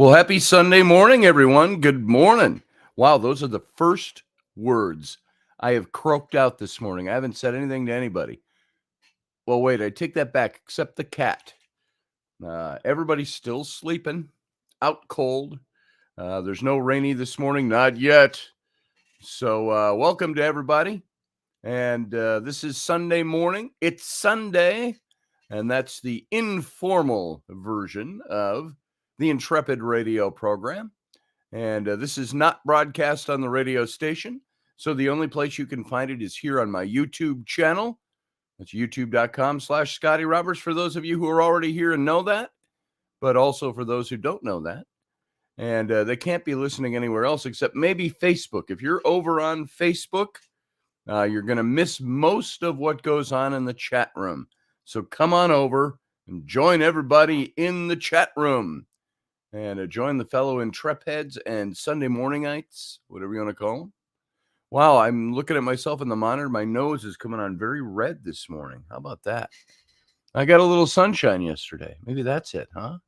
Well, happy Sunday morning, everyone. Good morning. Wow, those are the first words I have croaked out this morning. I haven't said anything to anybody. Well, wait, I take that back, except the cat. Everybody's still sleeping, out cold. There's no rainy this morning, not yet. So, welcome to everybody. And this is Sunday morning. It's Sunday, and that's the informal version of the Intrepid radio program. And this is not broadcast on the radio station. So the only place you can find it is here on my YouTube channel. That's youtube.com/Scotty Roberts for those of you who are already here and know that, but also for those who don't know that. And they can't be listening anywhere else except maybe Facebook. If you're over on Facebook, you're going to miss most of what goes on in the chat room. So come on over and join everybody in the chat room. And join the fellow Intrepheads and Sunday morningites, whatever you want to call them. Wow, I'm looking at myself in the monitor. My nose is coming on very red this morning. How about that? I got a little sunshine yesterday. Maybe that's it, huh?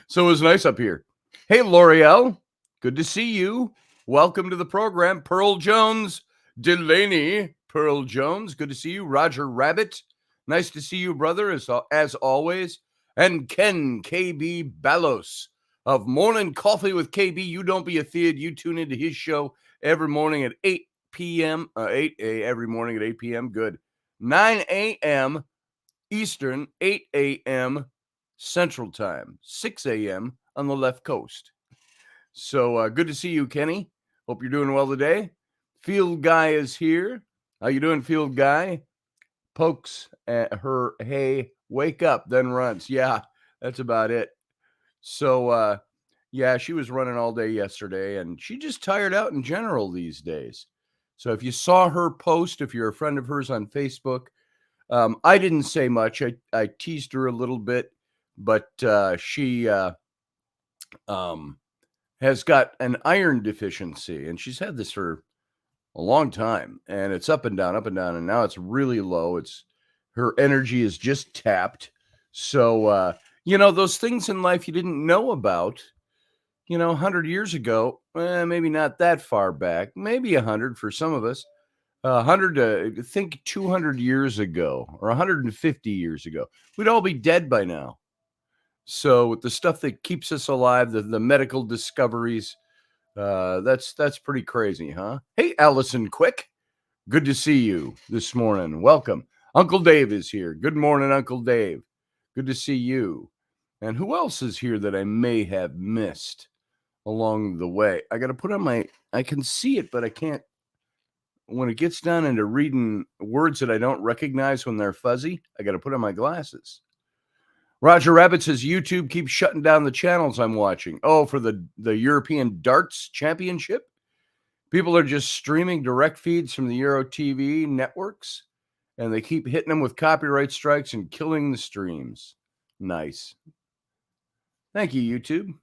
So it was nice up here. Hey, L'Oreal, good to see you. Welcome to the program. Pearl Jones, Delaney, Pearl Jones, good to see you. Roger Rabbit, nice to see you, brother, as always. And Ken KB Ballos of Morning Coffee with KB. You don't be a theod. You tune into his show every morning at 8 p.m. Every morning at 8 p.m. Good. 9 a.m. Eastern, 8 a.m. Central Time, 6 a.m. on the left coast. So good to see you, Kenny. Hope you're doing well today. Field Guy is here. How you doing, Field Guy? Pokes at her, hey, wake up, then runs. Yeah, that's about it. So, yeah, she was running all day yesterday, and she just tired out in general these days. So if you saw her post, if you're a friend of hers on Facebook, I didn't say much. I teased her a little bit, but she has got an iron deficiency, and she's had this for a long time, and it's up and down, and now it's really low. Her energy is just tapped. So, those things in life you didn't know about, 100 years ago, maybe not that far back, maybe 100 for some of us, 100, think 200 years ago or 150 years ago, we'd all be dead by now. So with the stuff that keeps us alive, the medical discoveries, that's pretty crazy, huh? Hey, Allison Quick, good to see you this morning. Welcome. Uncle Dave is here. Good morning, Uncle Dave. Good to see you. And who else is here that I may have missed along the way? I got to put on I can see it, but I can't. When it gets down into reading words that I don't recognize when they're fuzzy, I got to put on my glasses. Roger Rabbit says YouTube keeps shutting down the channels I'm watching. Oh, for the European Darts Championship? People are just streaming direct feeds from the Euro TV networks, and they keep hitting them with copyright strikes and killing the streams. Nice. Thank you, YouTube.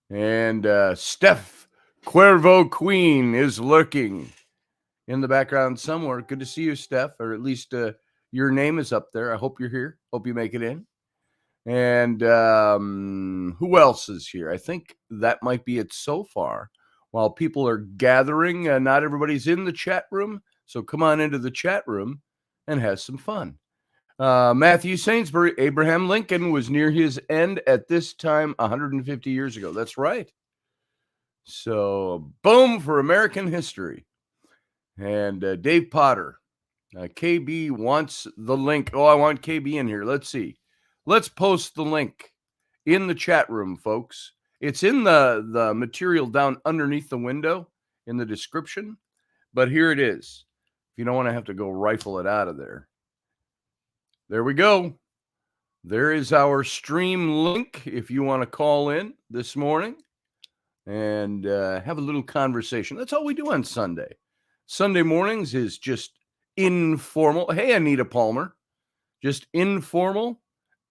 And Steph Cuervo Queen is lurking in the background somewhere. Good to see you, Steph, or at least your name is up there. I hope you're here. Hope you make it in. And who else is here? I think that might be it so far. While people are gathering, not everybody's in the chat room. So come on into the chat room and have some fun. Matthew Sainsbury, Abraham Lincoln was near his end at this time 150 years ago. That's right. So boom for American history. And Dave Potter, KB wants the link. Oh, I want KB in here. Let's see. Let's post the link in the chat room, folks. It's in the material down underneath the window in the description. But here it is. If you don't want to have to go rifle it out of there. There we go. There is our stream link if you want to call in this morning and have a little conversation. That's all we do on Sunday. Sunday mornings is just informal. Hey, Anita Palmer. Just informal.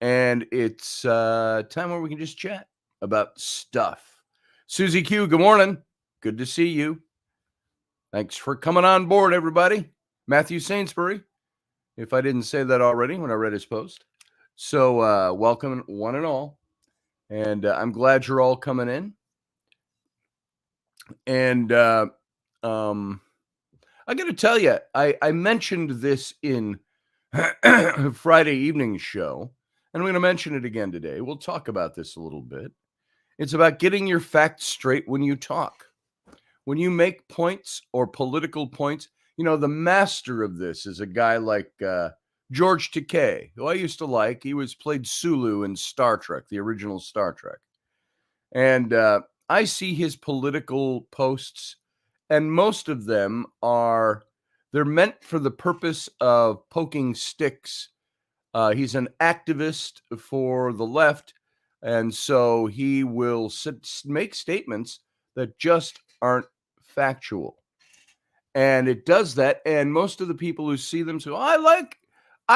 And it's time where we can just chat about stuff. Susie Q, good morning. Good to see you. Thanks for coming on board, everybody. Matthew Sainsbury, if I didn't say that already when I read his post. So welcome one and all. And I'm glad you're all coming in. And I got to tell you, I mentioned this in Friday evening show, and I'm going to mention it again today. We'll talk about this a little bit. It's about getting your facts straight when you talk. When you make points or political points, the master of this is a guy like George Takei, who I used to like. He played Sulu in Star Trek, the original Star Trek. And I see his political posts, and most of them they're meant for the purpose of poking sticks. He's an activist for the left, and so he will make statements that just aren't factual. And it does that, and most of the people who see them say, oh, I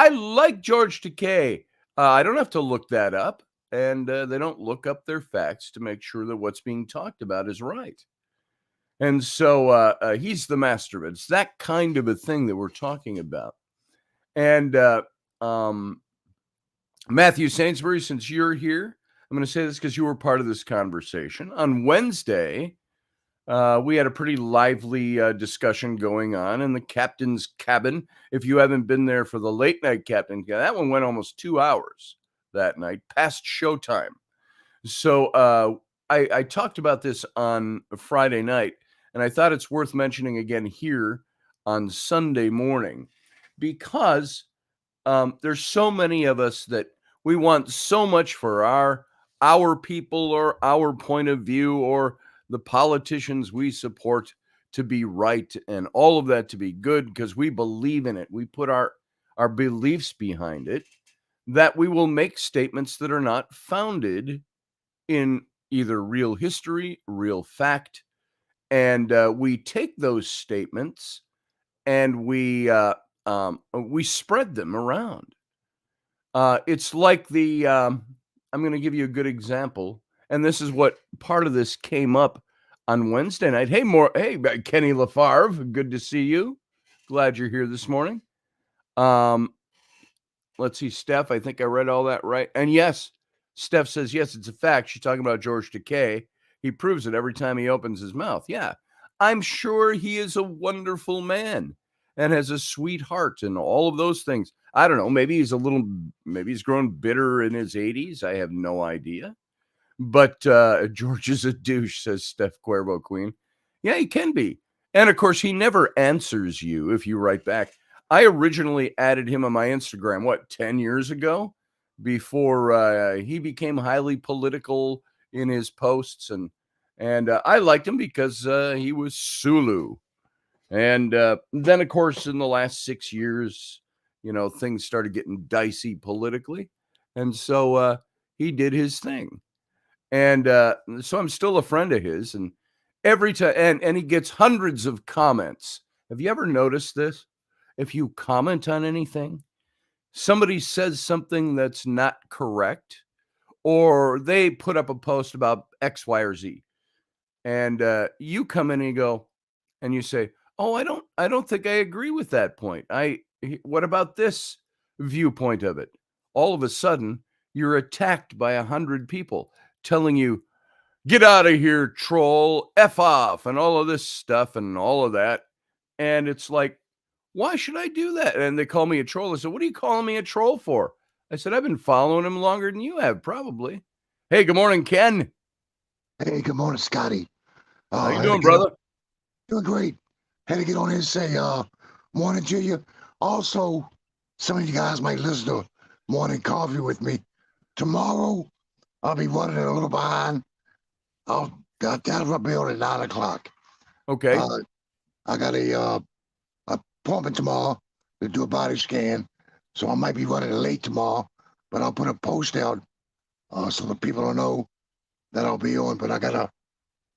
like George Takei. I don't have to look that up. And they don't look up their facts to make sure that what's being talked about is right. And so he's the master of it. It's that kind of a thing that we're talking about. And Matthew Sainsbury, since you're here, I'm going to say this because you were part of this conversation. On Wednesday, we had a pretty lively discussion going on in the captain's cabin. If you haven't been there for the late night captain, that one went almost 2 hours that night, past showtime. So I talked about this on Friday night, and I thought it's worth mentioning again here on Sunday morning, because there's so many of us that we want so much for our people or our point of view or the politicians we support to be right and all of that to be good because we believe in it. We put our beliefs behind it, that we will make statements that are not founded in either real history, real fact, and we take those statements and we spread them around. It's like I'm going to give you a good example, and this is what part of this came up on Wednesday night. Hey, Kenny LaFarve, good to see you. Glad you're here this morning. Let's see, Steph, I think I read all that right. And yes, Steph says, yes, it's a fact. She's talking about George Takei. He proves it every time he opens his mouth. Yeah, I'm sure he is a wonderful man and has a sweet heart and all of those things. I don't know. Maybe he's grown bitter in his 80s. I have no idea. But George is a douche, says Steph Cuervo Queen. Yeah, he can be. And of course, he never answers you if you write back. I originally added him on my Instagram, 10 years ago, before he became highly political in his posts. And I liked him because he was Sulu. And then, of course, in the last 6 years, things started getting dicey politically. And so he did his thing. And so I'm still a friend of his. And every time, and he gets hundreds of comments. Have you ever noticed this? If you comment on anything, somebody says something that's not correct, or they put up a post about X, Y, or Z. And you come in and you go, and you say, oh, I don't think I agree with that point. What about this viewpoint of it? All of a sudden, you're attacked by 100 people telling you, get out of here, troll, F off, and all of this stuff and all of that. And it's like, why should I do that? And they call me a troll. I said, what are you calling me a troll for? I said, I've been following him longer than you have, probably. Hey, good morning, Ken. Hey, good morning, Scotty. How you doing, brother? Doing great. Had to get on here and say morning to you. Also, some of you guys might listen to Morning Coffee with me. Tomorrow, I'll be running a little behind. That'll be on at 9 o'clock. Okay. I got a appointment tomorrow to do a body scan, so I might be running late tomorrow, but I'll put a post out so the people don't know that I'll be on, but I gotta,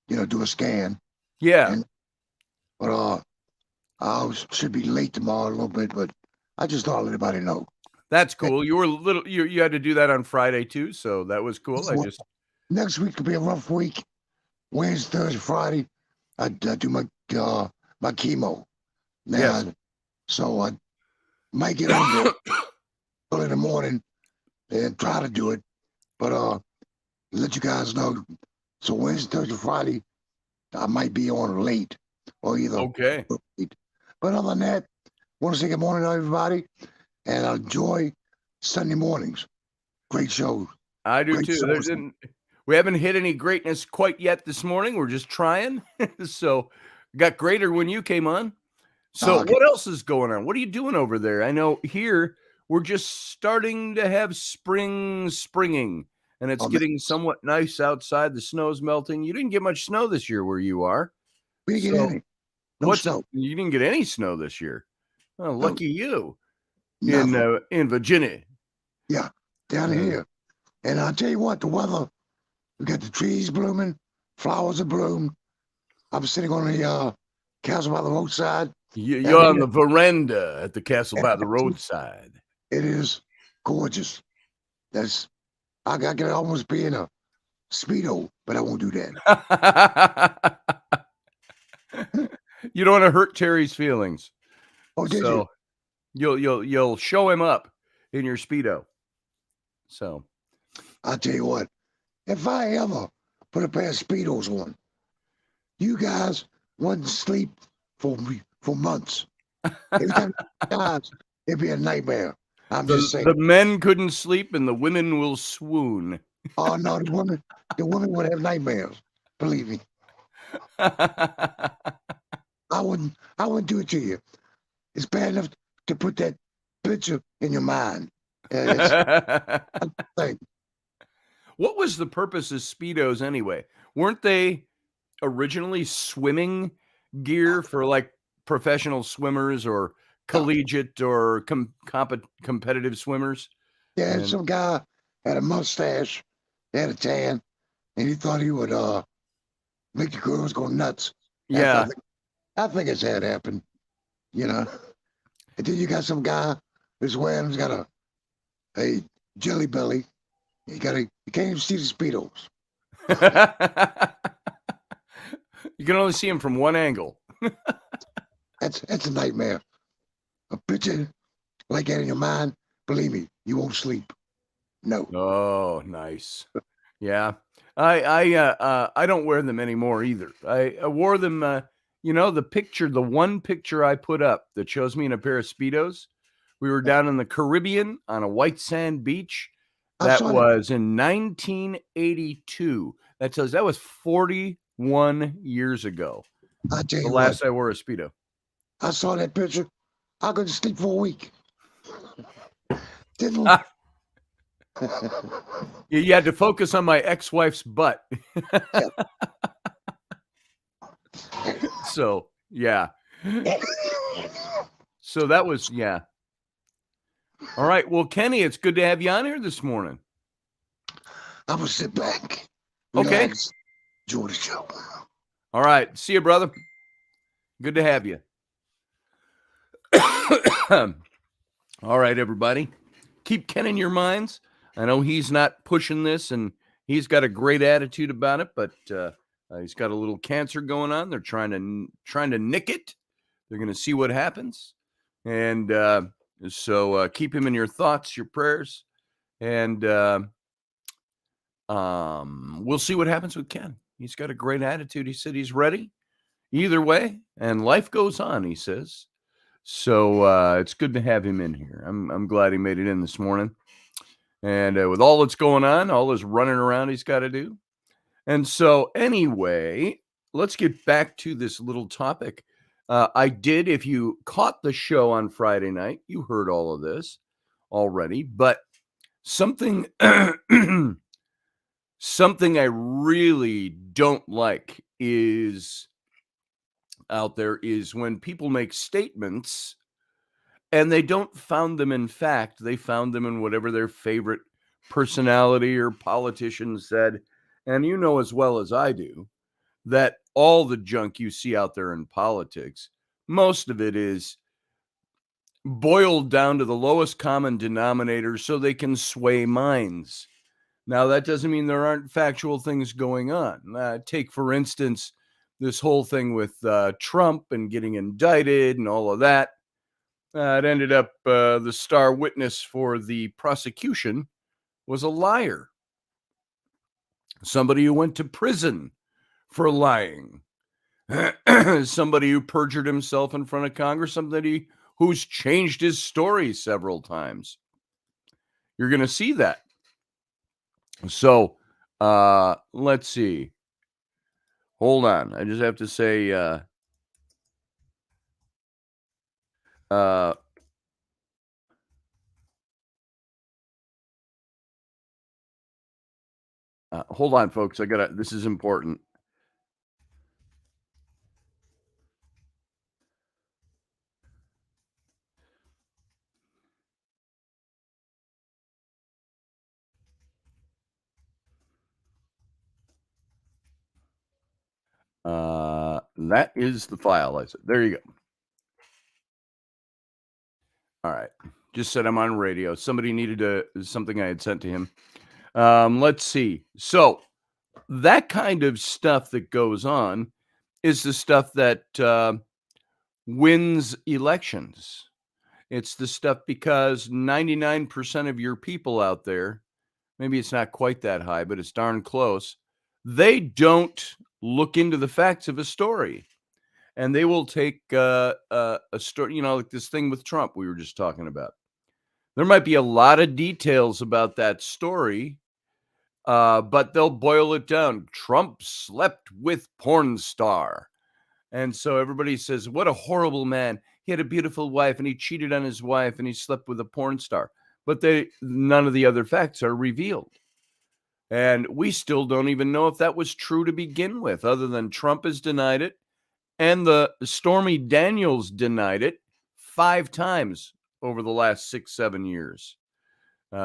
do a scan. Yeah. But I should be late tomorrow a little bit, but I just thought I'd let everybody know. That's cool. You were you had to do that on Friday too, so that was cool. Next week could be a rough week. Wednesday, Thursday, Friday, I do my chemo. Now, yes. So I might get on early in the morning and try to do it. But let you guys know. So Wednesday, Thursday, Friday, I might be on late or either Okay. late. But other than that, want to say good morning to everybody and enjoy Sunday mornings. Great show. I do Great shows. too. We haven't hit any greatness quite yet this morning. We're just trying. So got greater when you came on. So Okay. what else is going on? What are you doing over there? I know here we're just starting to have springing, and it's Oh, man, getting somewhat nice outside. The snow's melting. You didn't get much snow this year where you are. we didn't get So any. No what's snow. you didn't get any snow this year? Oh, No, lucky you never. in Virginia. Yeah, down Uh, here. And I'll tell you what, the weather, we got the trees blooming, flowers are bloom. I'm sitting on the castle by the roadside. You're Having on the veranda at the castle by the it roadside. is gorgeous. That's I got to almost be in a Speedo, but I won't do that. You don't want to hurt Terry's feelings, Oh, did you? so you'll show him up in your Speedo. So I'll tell you what, if I ever put a pair of Speedos on, you guys wouldn't sleep for months. Every time you guys, it'd be a nightmare. I'm just saying. the men couldn't sleep and the women will swoon. Oh no, the women would have nightmares. Believe me, I wouldn't do it to you. It's bad enough to put that picture in your mind. It's like, What was the purpose of Speedos anyway? Weren't they originally swimming gear for like professional swimmers or collegiate or competitive swimmers? yeah, And some guy had a mustache, had a tan, and he thought he would make the girls go nuts. yeah, I think it's had happened, you know. And then you got some guy who's wearing, he's got a jelly belly. You can't even see the speedos. you can only see him from one angle. That's a nightmare. A picture like that in your mind, believe me, you won't sleep. No. Oh, nice. Yeah. I don't wear them anymore either. I wore them, the one picture I put up that shows me in a pair of Speedos. We were down in the Caribbean on a white sand beach. I That saw that. was in 1982. That was 41 years ago. I tell The you what, last I wore a Speedo. I saw that picture. I couldn't sleep for a week. Didn't. You had to focus on my ex-wife's butt. So, yeah. So that was, yeah. All right. Well, Kenny, it's good to have you on here this morning. I will sit back, Okay. relax, enjoy the show. All right. See you, brother. Good to have you. All right, everybody. Keep Ken in your minds. I know he's not pushing this, and he's got a great attitude about it, but he's got a little cancer going on. They're trying to nick it. They're going to see what happens, and so keep him in your thoughts, your prayers, and we'll see what happens with Ken. He's got a great attitude. He said he's ready either way, and life goes on, he says. So it's good to have him in here. I'm glad he made it in this morning. And with all that's going on, all this running around he's got to do. And so anyway, let's get back to this little topic. If you caught the show on Friday night, you heard all of this already, but something something I really don't like is when people make statements and they don't found them in fact, they found them in whatever their favorite personality or politician said. And you know as well as I do that all the junk you see out there in politics, most of it is boiled down to the lowest common denominator so they can sway minds. Now, that doesn't mean there aren't factual things going on. Take, for instance, this whole thing with Trump and getting indicted and all of that. It ended up the star witness for the prosecution was a liar. somebody who went to prison for lying, somebody who perjured himself in front of Congress, somebody who's changed his story several times. You're going to see that. So let's see. Hold on. I just have to say, hold on, folks. This is important. That is the file. I said, there you go. All right. Just said I'm on radio. Somebody needed something I had sent to him. Let's see. So that kind of stuff that goes on is the stuff that wins elections. It's the stuff because 99% of your people out there, maybe it's not quite that high, but it's darn close. They don't look into the facts of a story. And they will take a story, like this thing with Trump we were just talking about. There might be a lot of details about that story, but they'll boil it down. Trump slept with porn star. And so everybody says, what a horrible man. He had a beautiful wife and he cheated on his wife and he slept with a porn star. But none of the other facts are revealed. And we still don't even know if that was true to begin with, other than Trump has denied it. And the Stormy Daniels denied it 5 times over the last 6-7 years.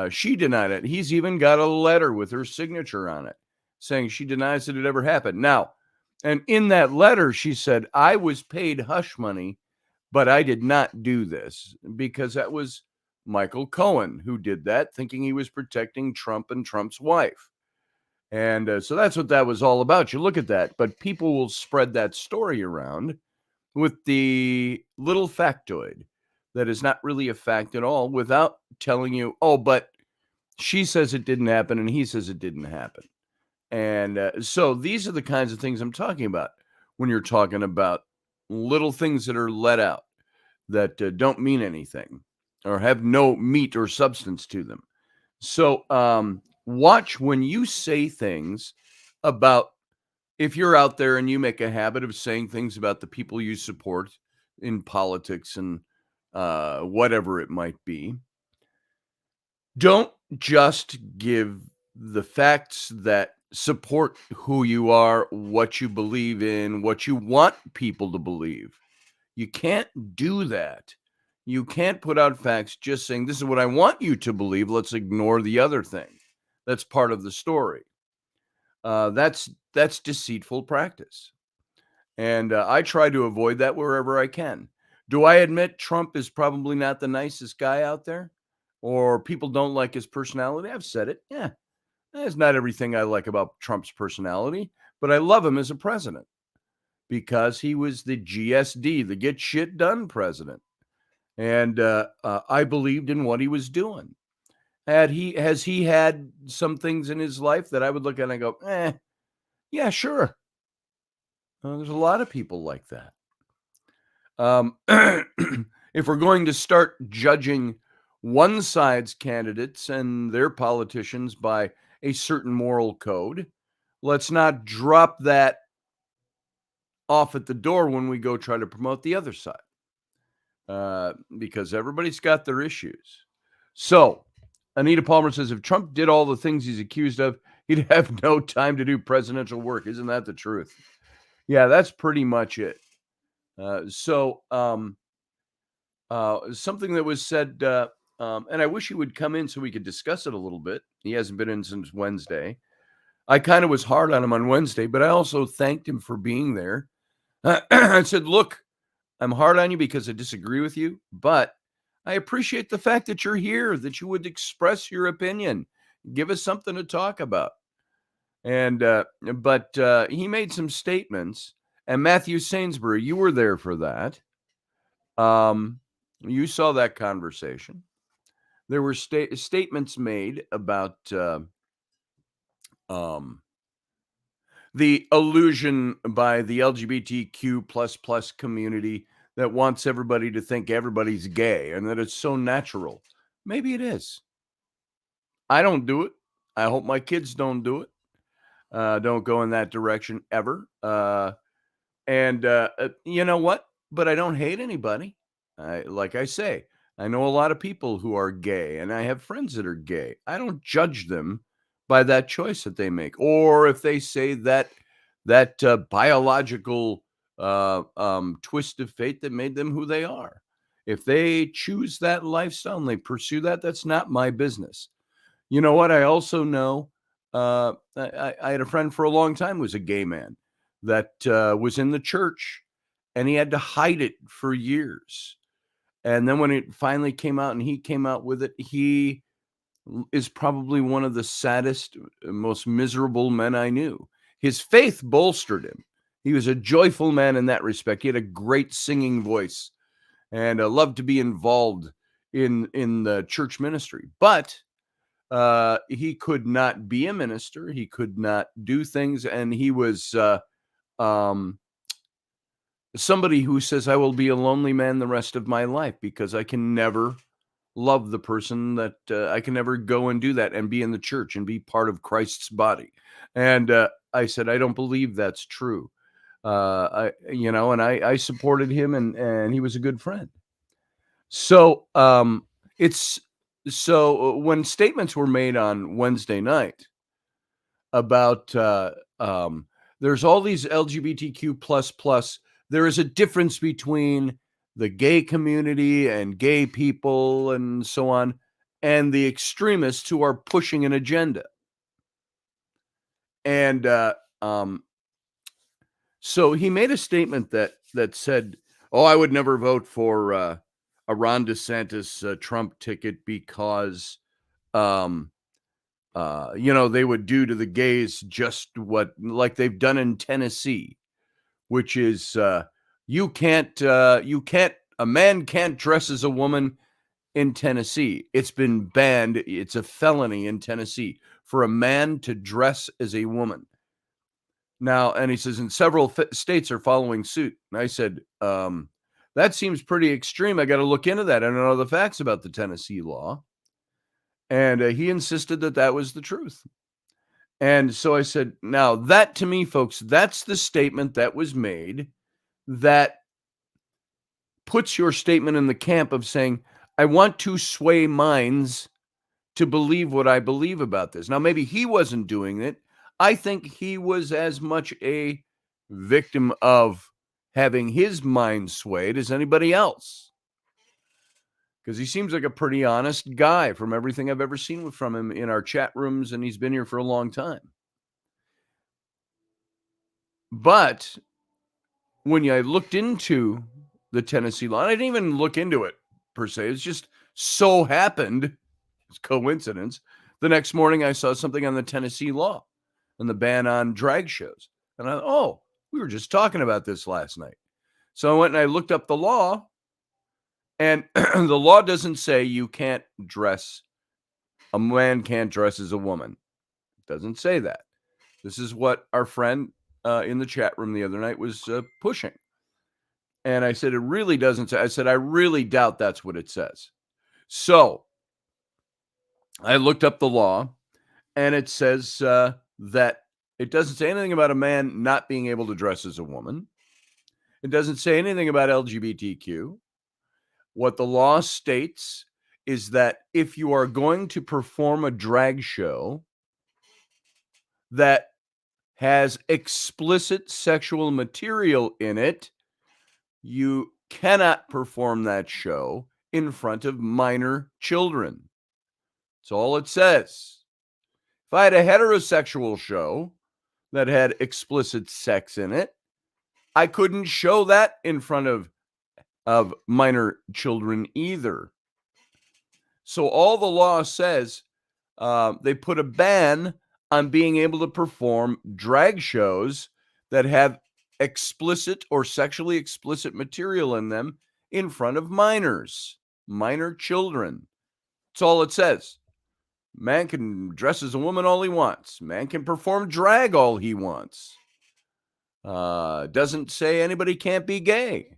She denied it. He's even got a letter with her signature on it saying she denies that it ever happened. Now, and in that letter, she said, I was paid hush money, but I did not do this, because that was Michael Cohen who did that, thinking he was protecting Trump and Trump's wife. And so that's what that was all about. You look at that, but people will spread that story around with the little factoid that is not really a fact at all, without telling you, oh, but she says it didn't happen and he says it didn't happen. And so these are the kinds of things I'm talking about when you're talking about little things that are let out that don't mean anything or have no meat or substance to them. So watch when you say things about, if you're out there and you make a habit of saying things about the people you support in politics and whatever it might be, don't just give the facts that support who you are, what you believe in, what you want people to believe. You can't do that. You can't put out facts just saying, this is what I want you to believe. Let's ignore the other thing. That's part of the story. That's deceitful practice. And I try to avoid that wherever I can. Do I admit Trump is probably not the nicest guy out there? Or people don't like his personality? I've said it. Yeah, it's not everything I like about Trump's personality, but I love him as a president because he was the GSD, the get shit done president. And I believed in what he was doing. Has he had some things in his life that I would look at and I go, yeah, sure. There's a lot of people like that. If we're going to start judging one side's candidates and their politicians by a certain moral code, let's not drop that off at the door when we go try to promote the other side, because everybody's got their issues. So Anita Palmer says, if Trump did all the things he's accused of, he'd have no time to do presidential work. Isn't that the truth? Yeah, that's pretty much it. Something that was said, and I wish he would come in so we could discuss it a little bit. He hasn't been in since Wednesday. I kind of was hard on him on Wednesday, but I also thanked him for being there. I said, look, I'm hard on you because I disagree with you, but I appreciate the fact that you're here, that you would express your opinion, give us something to talk about. And but he made some statements, and Matthew Sainsbury, you were there for that. You saw that conversation. There were statements made about the illusion by the LGBTQ plus community that wants everybody to think everybody's gay and that it's so natural. Maybe it is. I don't do it. I hope my kids don't do it. Don't go in that direction ever. And you know what? But I don't hate anybody. Like I say, I know a lot of people who are gay, and I have friends that are gay. I don't judge them by that choice that they make, or if they say that biological twist of fate that made them who they are. If they choose that lifestyle and they pursue that, that's not my business. You know what? I also know I had a friend for a long time who was a gay man that was in the church, and he had to hide it for years. And then when it finally came out and he came out with it, he is probably one of the saddest, most miserable men I knew. His faith bolstered him. He was a joyful man in that respect. He had a great singing voice and loved to be involved in the church ministry. But he could not be a minister. He could not do things. And he was somebody who says, I will be a lonely man the rest of my life because I can never love the person that I can never go and do that and be in the church and be part of Christ's body. And I said, I don't believe that's true. I supported him and he was a good friend. So when statements were made on Wednesday night about there's all these LGBTQ plus, there is a difference between the gay community and gay people and so on, and the extremists who are pushing an agenda. And so he made a statement that said, "Oh, I would never vote for a Ron DeSantis Trump ticket because, they would do to the gays just what like they've done in Tennessee, which is you can't a man can't dress as a woman in Tennessee. It's been banned. It's a felony in Tennessee for a man to dress as a woman." Now, and he says, and several states are following suit. And I said, that seems pretty extreme. I got to look into that. I don't know the facts about the Tennessee law. And he insisted that that was the truth. And so I said, now that to me, folks, that's the statement that was made that puts your statement in the camp of saying, I want to sway minds to believe what I believe about this. Now, maybe he wasn't doing it. I think he was as much a victim of having his mind swayed as anybody else, because he seems like a pretty honest guy from everything I've ever seen from him in our chat rooms, and he's been here for a long time. But when I looked into the Tennessee law, and I didn't even look into it per se, it's just so happened, it's coincidence, the next morning I saw something on the Tennessee law and the ban on drag shows. And I thought, we were just talking about this last night. So I went and I looked up the law, and the law doesn't say you can't dress, a man can't dress as a woman. It doesn't say that. This is what our friend in the chat room the other night was pushing. And I said, it really doesn't say. I said, I really doubt that's what it says. So I looked up the law, and it says that it doesn't say anything about a man not being able to dress as a woman. It doesn't say anything about LGBTQ. What the law states is that if you are going to perform a drag show that has explicit sexual material in it, you cannot perform that show in front of minor children. That's all it says. If I had a heterosexual show that had explicit sex in it, I couldn't show that in front of minor children either. So all the law says, they put a ban on being able to perform drag shows that have explicit or sexually explicit material in them in front of minors, minor children. That's all it says. Man can dress as a woman all he wants. Man can perform drag all he wants. Doesn't say anybody can't be gay.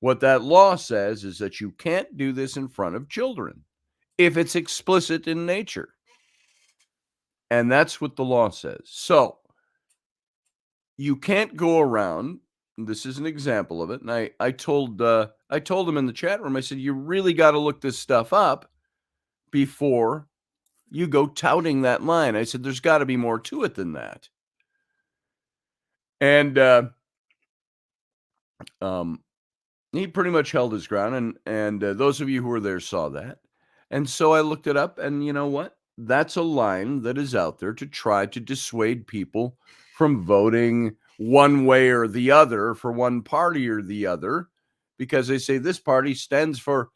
What that law says is that you can't do this in front of children if it's explicit in nature. And that's what the law says. So you can't go around. This is an example of it. And I told them in the chat room, I said, you really got to look this stuff up before you go touting that line. I said, there's got to be more to it than that. And he pretty much held his ground. And those of you who were there saw that. And so I looked it up, and you know what? That's a line that is out there to try to dissuade people from voting one way or the other for one party or the other, because they say this party stands for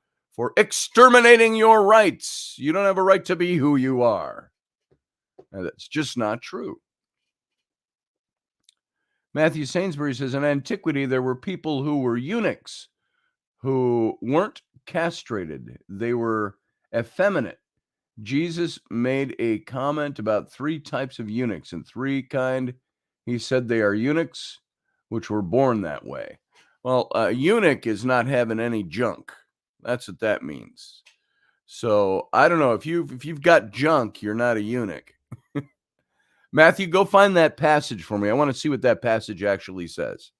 exterminating your rights. You don't have a right to be who you are. And that's just not true. Matthew Sainsbury says, in antiquity, there were people who were eunuchs who weren't castrated. They were effeminate. Jesus made a comment about 3 types of eunuchs, and 3 kind. He said they are eunuchs which were born that way. Well, a eunuch is not having any junk. That's what that means. So I don't know, if you've got junk, you're not a eunuch. Matthew, go find that passage for me. I want to see what that passage actually says.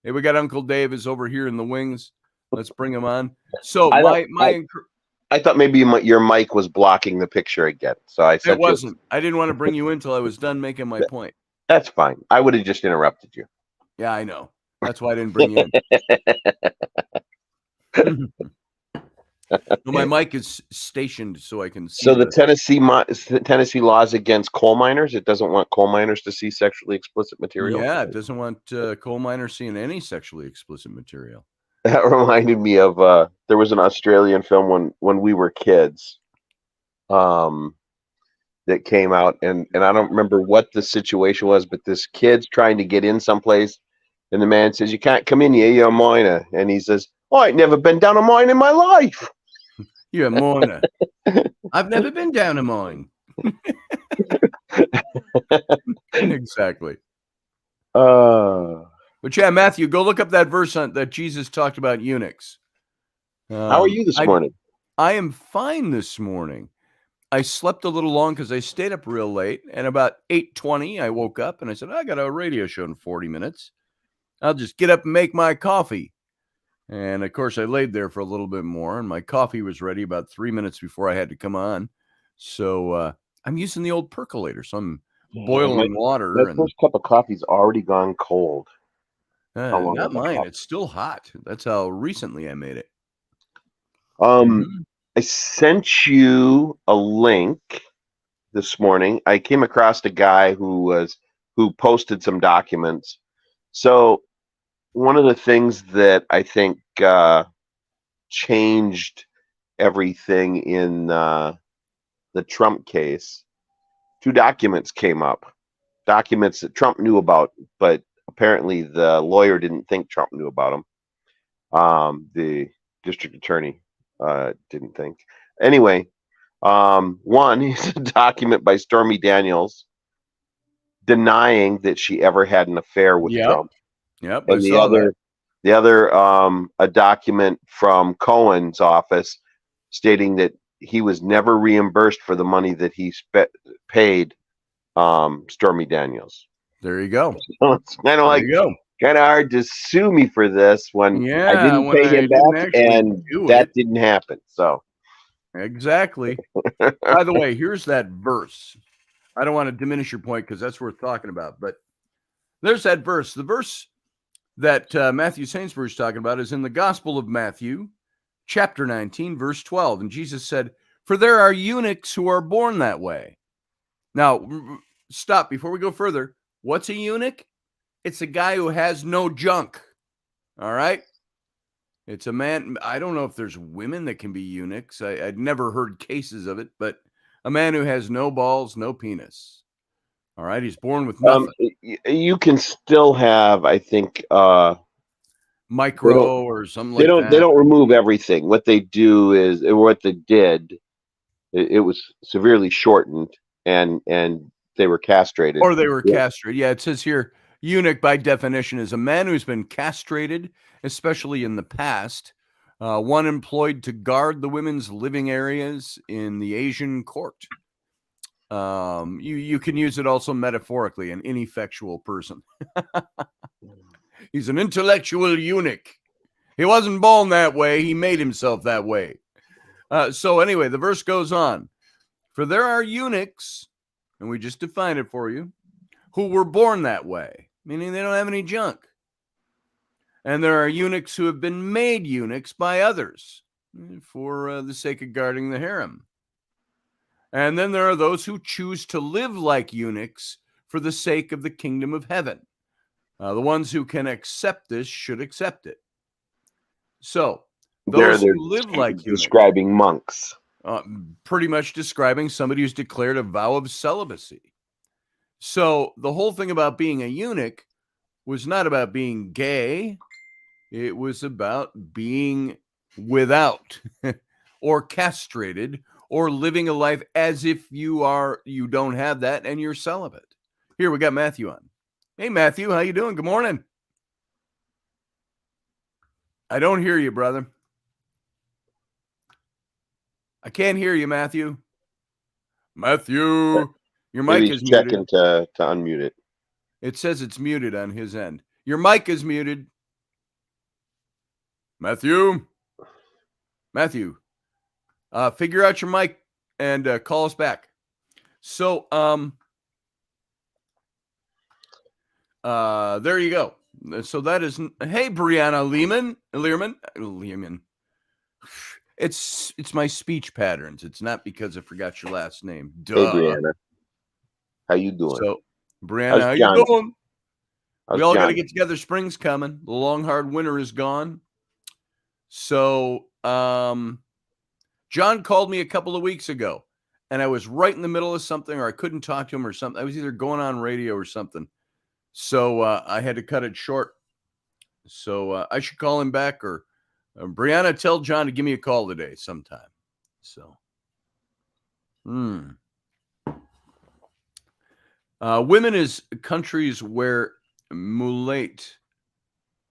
Hey, we got Uncle Dave is over here in the wings. Let's bring him on. So I thought maybe your mic was blocking the picture again. So I said it wasn't. I didn't want to bring you in until I was done making my point. That's fine. I would have just interrupted you. Yeah, I know. That's why I didn't bring you in. No, my mic is stationed so I can see. So the Tennessee laws against coal miners, it doesn't want coal miners to see sexually explicit material. Yeah, it doesn't want coal miners seeing any sexually explicit material. That reminded me of there was an Australian film when we were kids that came out, and I don't remember what the situation was, but this kid's trying to get in someplace, and the man says, "You can't come in here, you're a miner." And he says, "Oh, I've never been down a mine in my life." You're a miner. I've never been down a mine. Exactly. But yeah, Matthew, go look up that verse that Jesus talked about eunuchs. How are you this morning? I am fine this morning. I slept a little long because I stayed up real late, and about 8:20, I woke up and I said, I got a radio show in 40 minutes. I'll just get up and make my coffee. And of course, I laid there for a little bit more, and my coffee was ready about 3 minutes before I had to come on. So I'm using the old percolator, so I'm boiling water. That first cup of coffee's already gone cold. Not mine. It's still hot. That's how recently I made it. I sent you a link this morning. I came across a guy who posted some documents. So one of the things that I think changed everything in the Trump case, 2 documents came up. Documents that Trump knew about, but apparently the lawyer didn't think Trump knew about them. The district attorney didn't think. Anyway, one is a document by Stormy Daniels denying that she ever had an affair with Trump. Yep. And the other a document from Cohen's office stating that he was never reimbursed for the money that he paid Stormy Daniels. There you go. So it's kind of hard to sue me for this when I didn't pay him back, and that didn't happen. So exactly. By the way, here's that verse. I don't want to diminish your point because that's worth talking about, but there's that verse. The verse that Matthew Sainsbury is talking about is in the Gospel of Matthew, chapter 19, verse 12. And Jesus said, "For there are eunuchs who are born that way." Now, stop before we go further. What's a eunuch? It's a guy who has no junk. All right? It's a man. I don't know if there's women that can be eunuchs. I'd never heard cases of it, but a man who has no balls, no penis. All right? He's born with nothing. You can still have, I think, micro or something like that. They don't remove everything. What they do is, what they did, it was severely shortened, and they were castrated. Or they were castrated. Yeah, it says here, Eunuch, by definition, is a man who's been castrated, especially in the past. One employed to guard the women's living areas in the Asian court. You can use it also metaphorically, an ineffectual person. He's an intellectual eunuch. He wasn't born that way. He made himself that way. So anyway, the verse goes on. For there are eunuchs, and we just defined it for you, who were born that way, meaning they don't have any junk. And there are eunuchs who have been made eunuchs by others for the sake of guarding the harem. And then there are those who choose to live like eunuchs for the sake of the kingdom of heaven. The ones who can accept this should accept it. So those who live like eunuchs, describing monks. Pretty much describing somebody who's declared a vow of celibacy. So the whole thing about being a eunuch was not about being gay. It was about being without or castrated or living a life as if you don't have that and you're celibate. Here, we got Matthew on. Hey, Matthew, how you doing? Good morning. I don't hear you, brother. I can't hear you, Matthew. Matthew, your mic is muted. Checking to unmute it. It says it's muted on his end. Your mic is muted. Matthew, figure out your mic and call us back. So, there you go. So that is, hey, Brianna Learman. It's my speech patterns. It's not because I forgot your last name. Duh. Hey, Brianna. How you doing? So, Brianna, how you doing? We all got to get together. Spring's coming. The long, hard winter is gone. So, John called me a couple of weeks ago, and I was right in the middle of something, or I couldn't talk to him or something. I was either going on radio or something. So I had to cut it short. So I should call him back, or Brianna, tell John to give me a call today sometime. So, women is countries where mutilate.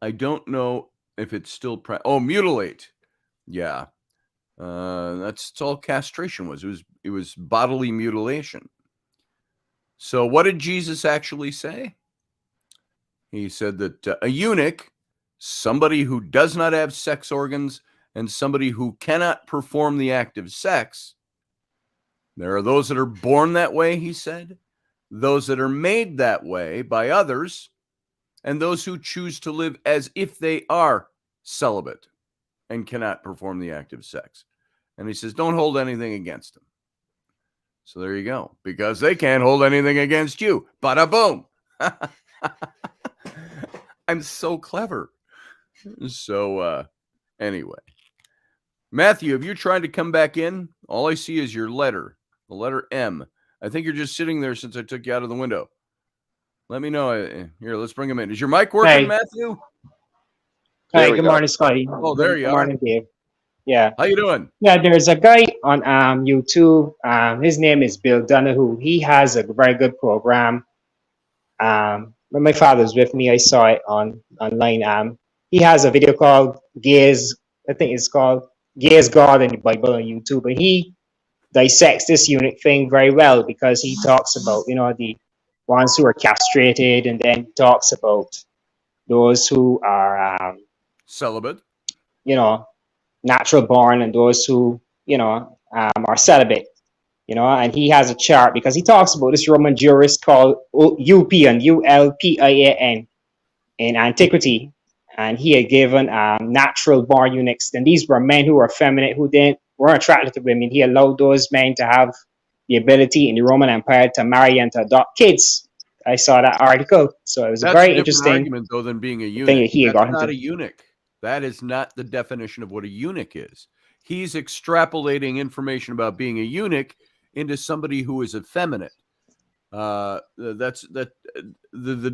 I don't know if it's still mutilate. Yeah, that's all castration was. It was bodily mutilation. So what did Jesus actually say? He said that a eunuch, somebody who does not have sex organs, and somebody who cannot perform the act of sex. There are those that are born that way, he said, those that are made that way by others, and those who choose to live as if they are celibate and cannot perform the act of sex. And he says, don't hold anything against them. So there you go. Because they can't hold anything against you. Bada boom. I'm so clever. So anyway. Matthew, have you tried to come back in? All I see is your letter, the letter M. I think you're just sitting there since I took you out of the window. Let me know. Here, let's bring him in. Is your mic working, Hey. Matthew? Hey, good morning, Scotty. Oh, there you Good are. morning, Dave. Yeah. How you doing? Yeah, there's a guy on YouTube. His name is Bill Donahue. He has a very good program. When my father's with me, I saw it online. He has a video called Gays, I think it's called Gays, God, and the Bible on YouTube. And he dissects this eunuch thing very well because he talks about, the ones who are castrated, and then talks about those who are celibate, natural born, and those who, are celibate, and he has a chart because he talks about this Roman jurist called Ulpian, Ulpian, in antiquity. And he had given natural born eunuchs, and these were men who were effeminate, who weren't attracted to women. He allowed those men to have the ability in the Roman Empire to marry and to adopt kids. I saw that article, so it was That's a very a interesting argument, though, than being a eunuch. thing that he That's got not into. a eunuch. That is not the definition of what a eunuch is. He's extrapolating information about being a eunuch into somebody who is effeminate. The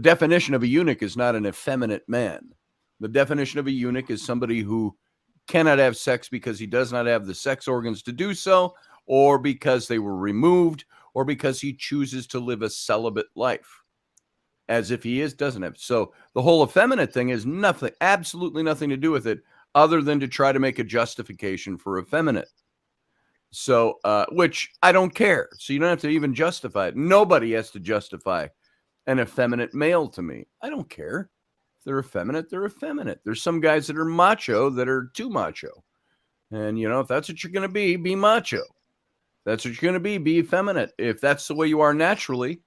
definition of a eunuch is not an effeminate man. The definition of a eunuch is somebody who cannot have sex because he does not have the sex organs to do so, or because they were removed, or because he chooses to live a celibate life. as if he is, doesn't have. So the whole effeminate thing is nothing, absolutely nothing to do with it, other than to try to make a justification for effeminate. So, which I don't care. So you don't have to even justify it. Nobody has to justify an effeminate male to me. I don't care. If they're effeminate, they're effeminate. There's some guys that are macho that are too macho. And, if that's what you're going to be macho. That's what you're going to be effeminate. If that's the way you are naturally,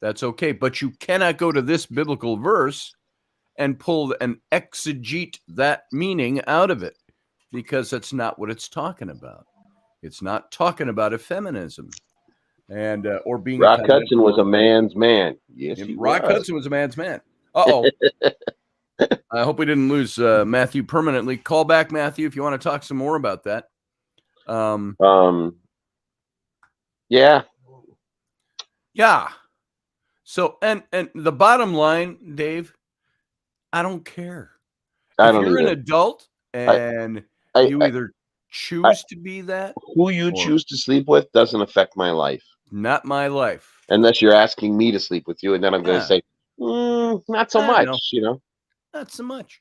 that's okay. But you cannot go to this biblical verse and pull and exegete that meaning out of it, because that's not what it's talking about. It's not talking about effeminism and or being. Rock Hudson was a man's man. Yes, Rock Hudson was a man's man. Uh-oh. I hope we didn't lose Matthew permanently. Call back, Matthew, if you want to talk some more about that. Yeah. Yeah. So, and the bottom line, Dave, I don't care. I if don't you're either. an adult and you either choose to be that, who you choose to sleep with doesn't affect my life. Not my life. Unless you're asking me to sleep with you, and then I'm going to say, not so much, Not so much.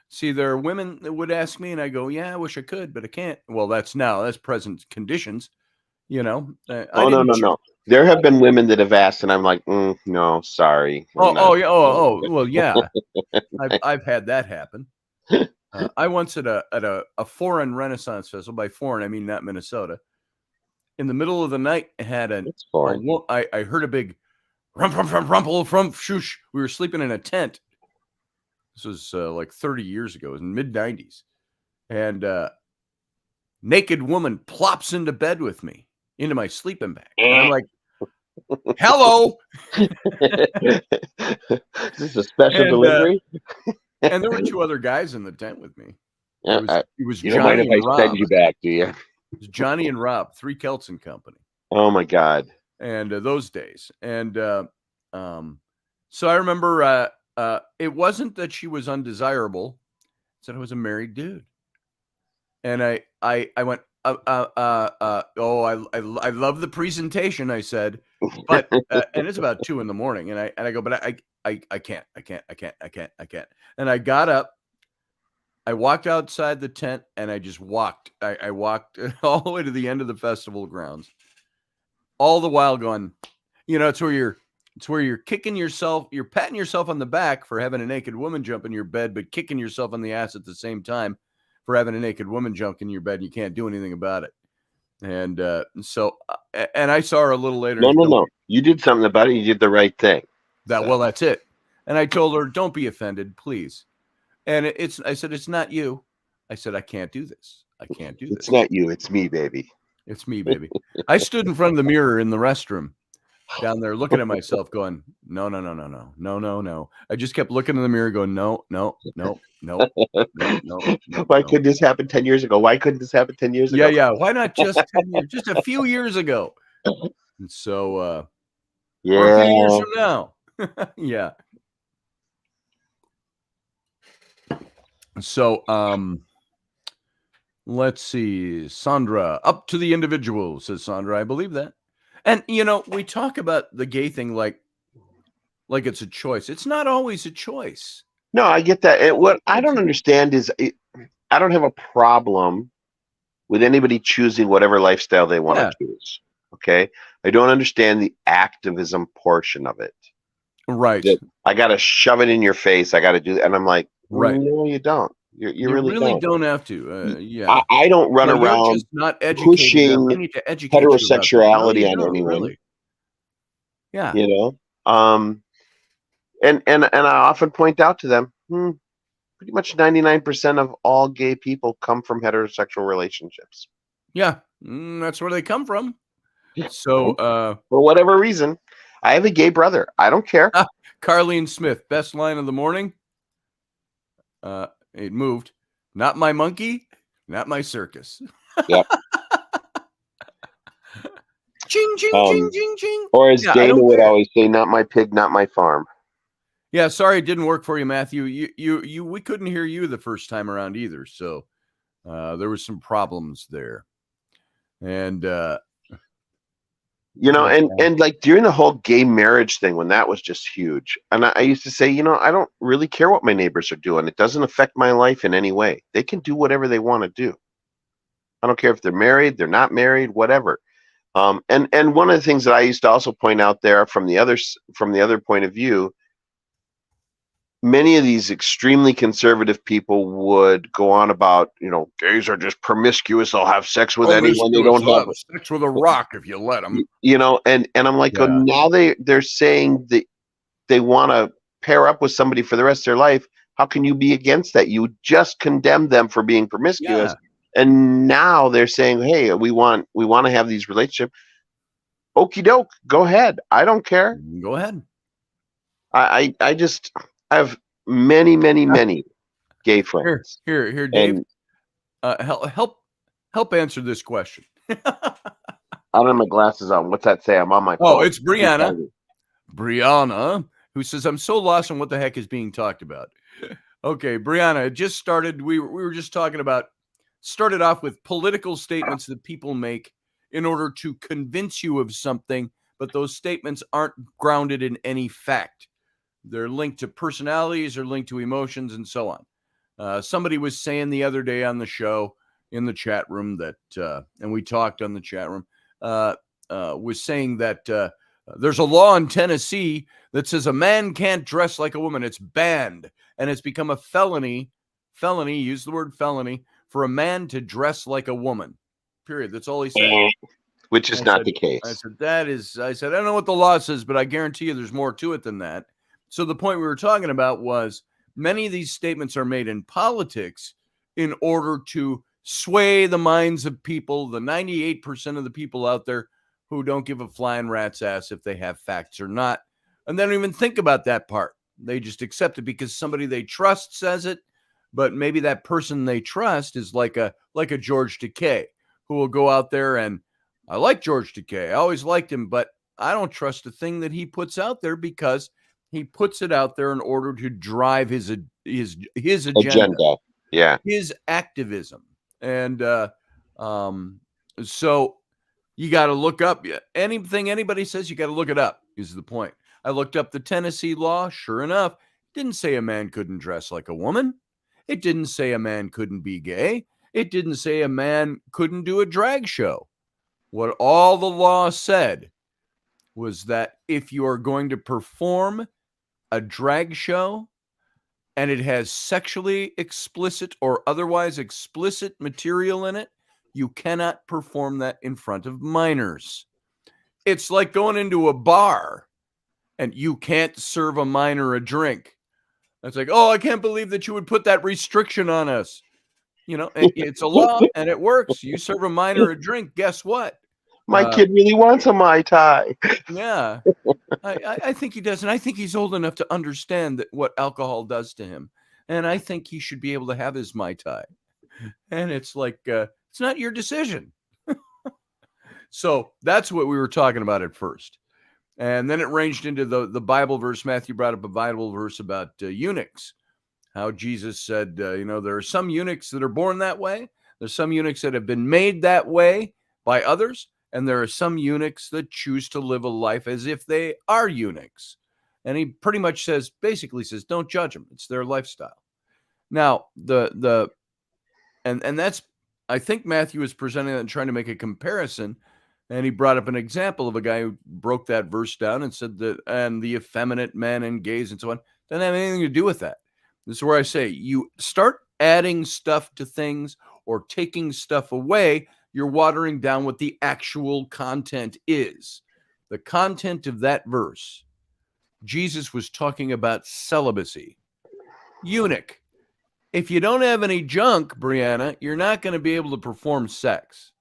See, there are women that would ask me, and I go, yeah, I wish I could, but I can't. Well, that's present conditions, No. There have been women that have asked, and I'm like, no, sorry. Well, yeah. I've had that happen. I once at a foreign Renaissance festival. By foreign, I mean not Minnesota. In the middle of the night, I had I heard a big rumple from shoosh. We were sleeping in a tent. This was like 30 years ago. It was in mid-90s. And naked woman plops into bed with me, into my sleeping bag. And I'm like, hello. Is this a special delivery? And there were two other guys in the tent with me. It was you Johnny don't mind if I send you back, do you? It was Johnny and Rob, 3 Kelton Company. Oh my God. And those days. And so I remember it wasn't that she was undesirable. It said I was a married dude. And I went, I love the presentation, I said, but and it's about 2 a.m. and I go, but I can't. And I got up, I walked outside the tent, and I just walked. I walked all the way to the end of the festival grounds, all the while going, it's where you're kicking yourself, you're patting yourself on the back for having a naked woman jump in your bed, but kicking yourself on the ass at the same time for having a naked woman jump in your bed, and you can't do anything about it. And so I saw her a little later. No. You did something about it. You did the right thing. Well, that's it. And I told her, don't be offended, please. And I said, it's not you. I said, I can't do this. I can't do this. It's not you. It's me, baby. It's me, baby. I stood in front of the mirror in the restroom down there looking at myself going, no. I just kept looking in the mirror going, no. Why couldn't this happen 10 years ago? Why couldn't this happen 10 years ago? Yeah. Why not just 10 years? Just a few years ago. And so, or a few years from now. Yeah. So, let's see. Sandra, up to the individual, says Sandra. I believe that. And, we talk about the gay thing like it's a choice. It's not always a choice. No, I get that. And what I don't understand is I don't have a problem with anybody choosing whatever lifestyle they want to choose. Okay. I don't understand the activism portion of it. Right. I got to shove it in your face. I got to do that. And I'm like, right. No, you don't. You really don't have to. Yeah. I don't run around not pushing heterosexuality on anyone. Really. Yeah. And I often point out to them, pretty much 99% of all gay people come from heterosexual relationships. Yeah, that's where they come from. So, for whatever reason, I have a gay brother. I don't care. Carlene Smith, best line of the morning. It moved. Not my monkey, not my circus. Yep. Ching, ching, ching, ching, ching. Or as Dana would always say, not my pig, not my farm. Yeah, sorry it didn't work for you, Matthew. We couldn't hear you the first time around either. So there was some problems there. And You know, Yeah. and like during the whole gay marriage thing, when that was just huge, and I used to say, I don't really care what my neighbors are doing. It doesn't affect my life in any way. They can do whatever they want to do. I don't care if they're married, they're not married, whatever. And one of the things that I used to also point out there from the other point of view, many of these extremely conservative people would go on about, gays are just promiscuous. They'll have sex with anyone. They don't have sex with a rock if you let them. And I'm like, Yeah. now they're saying that they want to pair up with somebody for the rest of their life. How can you be against that? You just condemned them for being promiscuous. Yeah. And now they're saying, hey, we want to have these relationships. Okie doke, go ahead. I don't care. Go ahead. I have many, many, many gay friends. Here, Dave. Help answer this question. I don't have my glasses on. What's that say? I'm on my phone. Oh, it's Brianna. Brianna, who says, I'm so lost on what the heck is being talked about. Okay, Brianna, it just started. We were just talking about, started off with political statements that people make in order to convince you of something, but those statements aren't grounded in any fact. They're linked to personalities or linked to emotions and so on. Somebody was saying the other day on the show in the chat room that, and we talked on the chat room, was saying that there's a law in Tennessee that says a man can't dress like a woman. It's banned, and it's become a felony, use the word felony, for a man to dress like a woman. Period. That's all he said. Which is not the case. I said, I don't know what the law says, but I guarantee you there's more to it than that. So the point we were talking about was many of these statements are made in politics in order to sway the minds of people, the 98% of the people out there who don't give a flying rat's ass if they have facts or not. And they don't even think about that part. They just accept it because somebody they trust says it, but maybe that person they trust is like a George Takei, who will go out there and, I like George Takei. I always liked him, but I don't trust a thing that he puts out there because he puts it out there in order to drive his agenda. Yeah. His activism. And so you got to look up anything anybody says. You got to look it up is the point. I looked up the Tennessee law. Sure enough, it didn't say a man couldn't dress like a woman. It didn't say a man couldn't be gay. It didn't say a man couldn't do a drag show. What all the law said was that if you are going to perform a drag show and it has sexually explicit or otherwise explicit material in it, you cannot perform that in front of minors. It's like going into a bar and you can't serve a minor a drink. It's like, oh, I can't believe that you would put that restriction on us. It's a law and it works. You serve a minor a drink, guess what? My kid really wants a Mai Tai. Yeah, I think he does. And I think he's old enough to understand that what alcohol does to him. And I think he should be able to have his Mai Tai. And it's like, it's not your decision. So that's what we were talking about at first. And then it ranged into the Bible verse. Matthew brought up a Bible verse about eunuchs. How Jesus said, there are some eunuchs that are born that way. There's some eunuchs that have been made that way by others. And there are some eunuchs that choose to live a life as if they are eunuchs. And he pretty much basically says, don't judge them. It's their lifestyle. Now, and that's, I think Matthew is presenting that and trying to make a comparison. And he brought up an example of a guy who broke that verse down and said that, and the effeminate men and gays and so on, doesn't have anything to do with that. This is where I say you start adding stuff to things or taking stuff away, you're watering down what the actual content is. The content of that verse, Jesus was talking about celibacy. Eunuch. If you don't have any junk, Brianna, you're not going to be able to perform sex.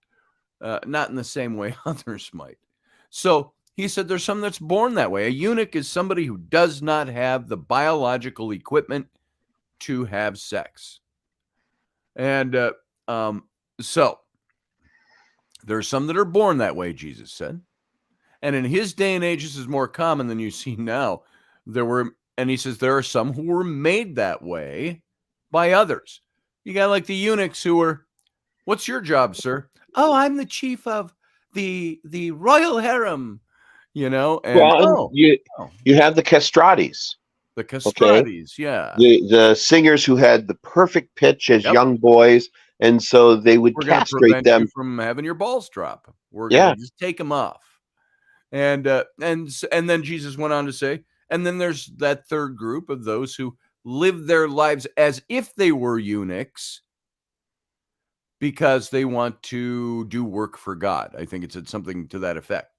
Not in the same way others might. So he said there's some that's born that way. A eunuch is somebody who does not have the biological equipment to have sex. And so there's some that are born that way, Jesus said. And in his day and age, this is more common than you see now. And he says there are some who were made that way by others. You got like the eunuchs who were, what's your job, sir? Oh, I'm the chief of the royal harem, you know, and Well, and you have the castratis. the castratis, yeah. The singers who had the perfect pitch as young boys, and so they would We're going to castrate prevent them you from having your balls drop. We're Yeah. going to just take them off. And then Jesus went on to say, and then there's that third group of those who live their lives as if they were eunuchs because they want to do work for God. I think it said something to that effect.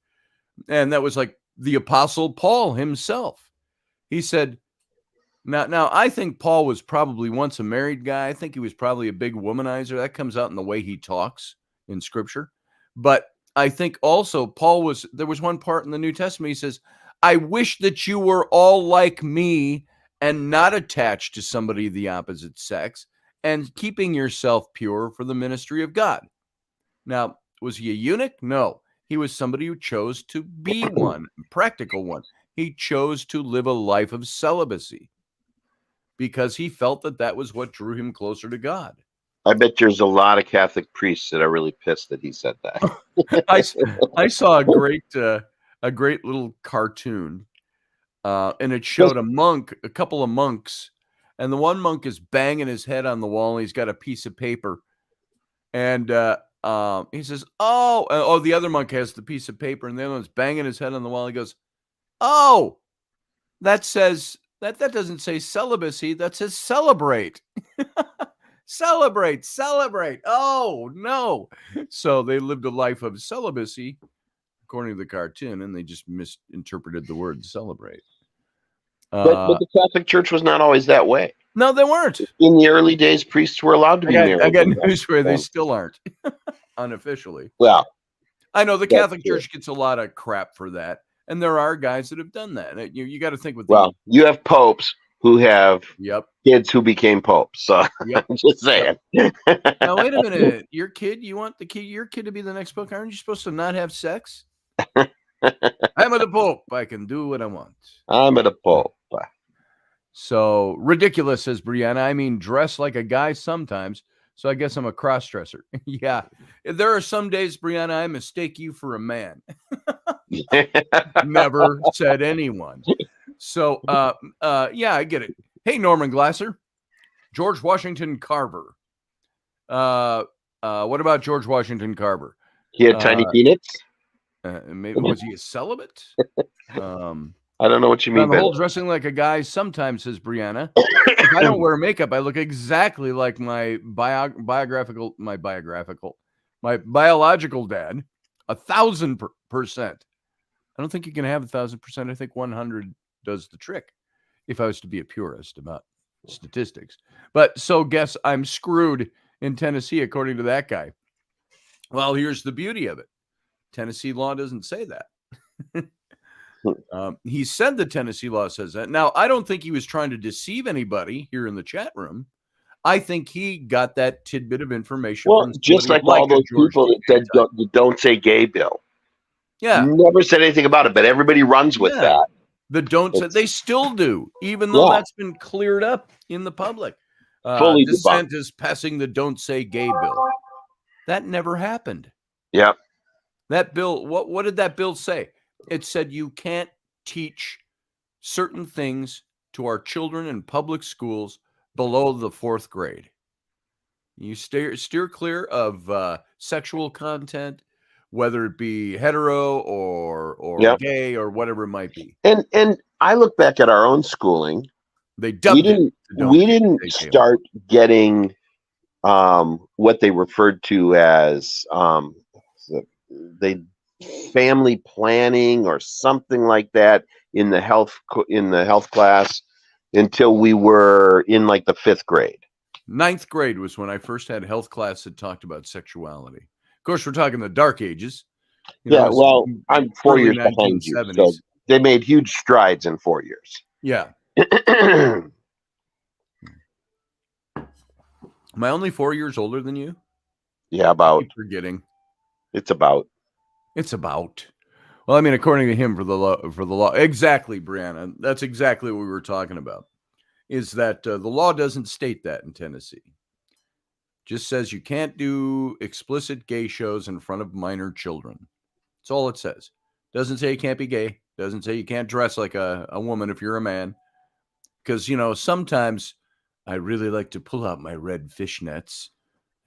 And that was like the Apostle Paul himself. He said, now I think Paul was probably once a married guy. I think he was probably a big womanizer. That comes out in the way he talks in Scripture. But I think also there was one part in the New Testament, he says, I wish that you were all like me and not attached to somebody of the opposite sex and keeping yourself pure for the ministry of God. Now, was he a eunuch? No. He was somebody who chose to be one, practical one. He chose to live a life of celibacy because he felt that was what drew him closer to God. I bet there's a lot of Catholic priests that are really pissed that he said that. I saw a great little cartoon, and it showed a couple of monks, and the one monk is banging his head on the wall, and he's got a piece of paper, and he says, "Oh, the other monk has the piece of paper, and the other one's banging his head on the wall." He goes, "Oh, that says that doesn't say celibacy, that says celebrate." Celebrate. Oh, no. So they lived a life of celibacy, according to the cartoon, and they just misinterpreted the word celebrate. But the Catholic Church was not always that way. No, they weren't. In the early days, priests were allowed to be married. I got news for you. They still aren't, unofficially. Well, I know the Catholic Church gets a lot of crap for that, and there are guys that have done that. You got to think with you have popes who have kids who became popes. So I'm just saying. Now wait a minute. Your kid, you want your kid to be the next pope? Aren't you supposed to not have sex? I'm the pope. I can do what I want. I'm the pope. So ridiculous, says Brianna. I mean, dress like a guy sometimes. So I guess I'm a cross-dresser. Yeah. There are some days, Brianna, I mistake you for a man. Never said anyone. So, yeah, I get it. Hey, Norman Glasser, George Washington Carver. What about George Washington Carver? He had tiny peanuts. Maybe was he a celibate? I don't know what you mean. The whole dressing like a guy sometimes, says Brianna. If I don't wear makeup, I look exactly like my biological dad, 1,000%. I don't think you can have 1,000%. I think 100 does the trick. If I was to be a purist about statistics, but so guess I'm screwed in Tennessee, according to that guy. Well, here's the beauty of it. Tennessee law doesn't say that. He said the Tennessee law says that. Now, I don't think he was trying to deceive anybody here in the chat room. I think he got that tidbit of information. Well, just like all those people that said don't say gay bill. Yeah. Never said anything about it, but everybody runs with that. The don't say, they still do, even though that's been cleared up in the public. Fully DeSantis passing the don't say gay bill. That never happened. Yeah. That bill, what did that bill say? It said you can't teach certain things to our children in public schools below the 4th grade. You steer clear of sexual content, whether it be hetero or gay or whatever it might be. And I look back at our own schooling. They dubbed we didn't start getting what they referred to as family planning or something like that in the health class until we were in like the 5th grade. 9th grade was when I first had health class that talked about sexuality. Of course, we're talking the dark ages. Well, I'm 4 years behind you, so they made huge strides in 4 years. Yeah. Am I only 4 years older than you? Yeah, about. I keep forgetting. It's about. Well, I mean, according to him, for the law, exactly, Brianna. That's exactly what we were talking about. Is that the law doesn't state that in Tennessee? Just says you can't do explicit gay shows in front of minor children. That's all it says. Doesn't say you can't be gay. Doesn't say you can't dress like a woman if you're a man. Because, sometimes I really like to pull out my red fishnets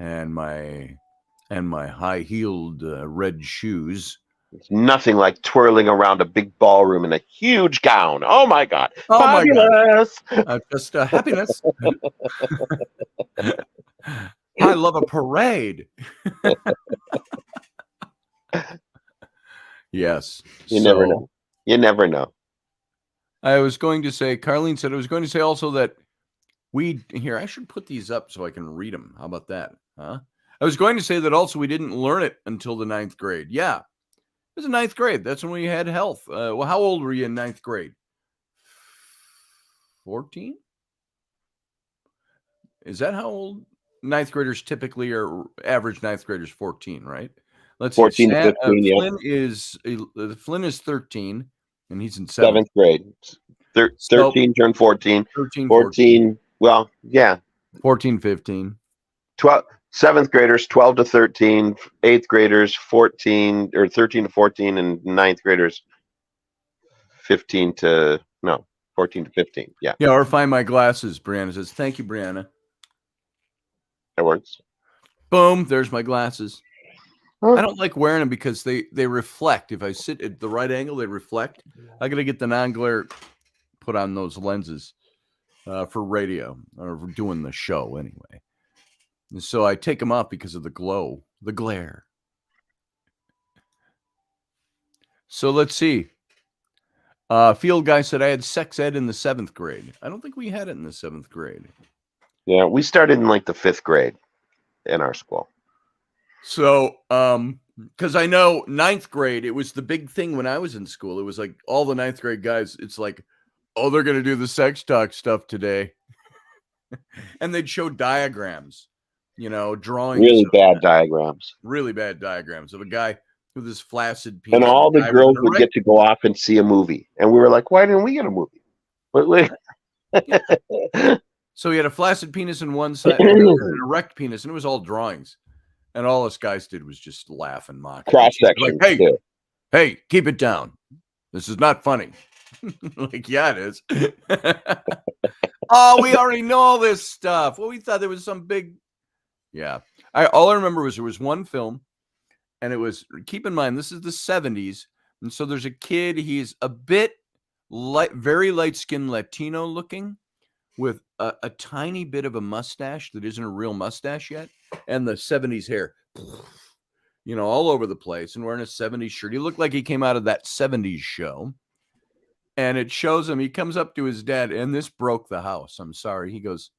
and my high-heeled red shoes. It's nothing like twirling around a big ballroom in a huge gown. Oh my God. Oh Fabulous. my God. Just happiness. I love a parade. Yes. You never know. You never know. I was going to say, Carlene said, I was going to say also that I should put these up so I can read them. How about that? Huh? I was going to say that also we didn't learn it until the 9th grade. Yeah. It was the 9th grade. That's when we had health. Well, how old were you in 9th grade? 14? Is that how old 9th graders typically are? Average 9th graders 14, right? Let's 14 see. to 15, yeah. Flynn is 13, and he's in 7th grade. 13 turned 14. 13, 14. Well, yeah. 14, 15. 7th graders, 12 to 13. 8th graders, 14 or 13 to 14, and 9th graders, 14 to 15. Yeah. Yeah, or find my glasses. Brianna says, thank you, Brianna. That works. Boom, there's my glasses. Huh. I don't like wearing them because they reflect. If I sit at the right angle, they reflect. I got to get the non-glare put on those lenses for radio or for doing the show anyway. And so I take them off because of the glare. So let's see. Field guy said I had sex ed in the 7th grade. I don't think we had it in the 7th grade. Yeah, we started in like the 5th grade in our school. So, because I know 9th grade, it was the big thing when I was in school. It was like all the 9th grade guys, it's like, oh, they're going to do the sex talk stuff today. And they'd show diagrams, drawings. Really bad diagrams. Really bad diagrams of a guy with his flaccid penis. And all the girls would get to go off and see a movie. And we were like, why didn't we get a movie? But So he had a flaccid penis in one side and an erect penis, and it was all drawings. And all us guys did was just laugh and mock. Cross section. Like, hey, keep it down. This is not funny. Like, yeah, it is. Oh, we already know all this stuff. Well, we thought there was some big. Yeah. All I remember was there was one film, and it was, keep in mind, this is the 70s. And so there's a kid, he's a bit very light-skinned Latino looking with a tiny bit of a mustache that isn't a real mustache yet. And the 70s hair, all over the place, and wearing a 70s shirt. He looked like he came out of that 70s show. And it shows him, he comes up to his dad, and this broke the house. I'm sorry. He goes,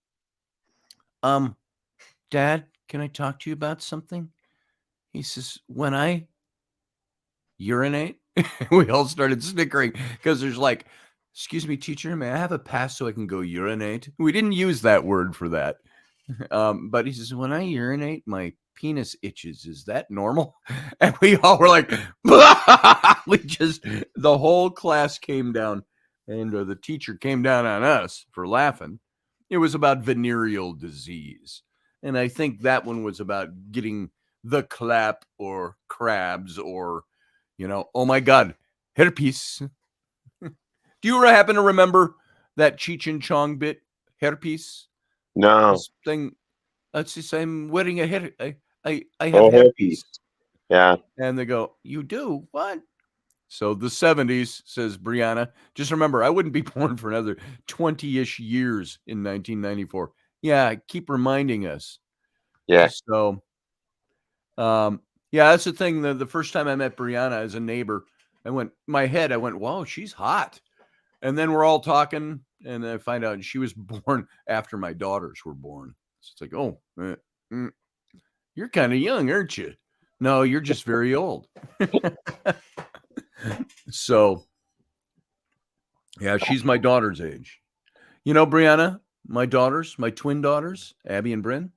Dad, can I talk to you about something? He says, when I urinate, we all started snickering because there's like, excuse me, teacher, may I have a pass so I can go urinate? We didn't use that word for that. But he says, when I urinate, my penis itches. Is that normal? And we all were like, the whole class came down, and the teacher came down on us for laughing. It was about venereal disease. And I think that one was about getting the clap or crabs or, oh my God, herpes. Do you happen to remember that Cheech and Chong bit, herpes? No. This thing, let's just say I'm wearing I have herpes. Yeah. And they go, you do? What? So the 70s, says Brianna. Just remember, I wouldn't be born for another 20-ish years in 1994. Yeah, keep reminding us. Yeah. So, yeah, that's the thing. The first time I met Brianna as a neighbor, I went, wow, she's hot. And then we're all talking, and I find out she was born after my daughters were born. So it's like, oh, you're kind of young, aren't you? No, you're just very old. So, yeah, she's my daughter's age. Brianna, my twin daughters, Abby and Bryn.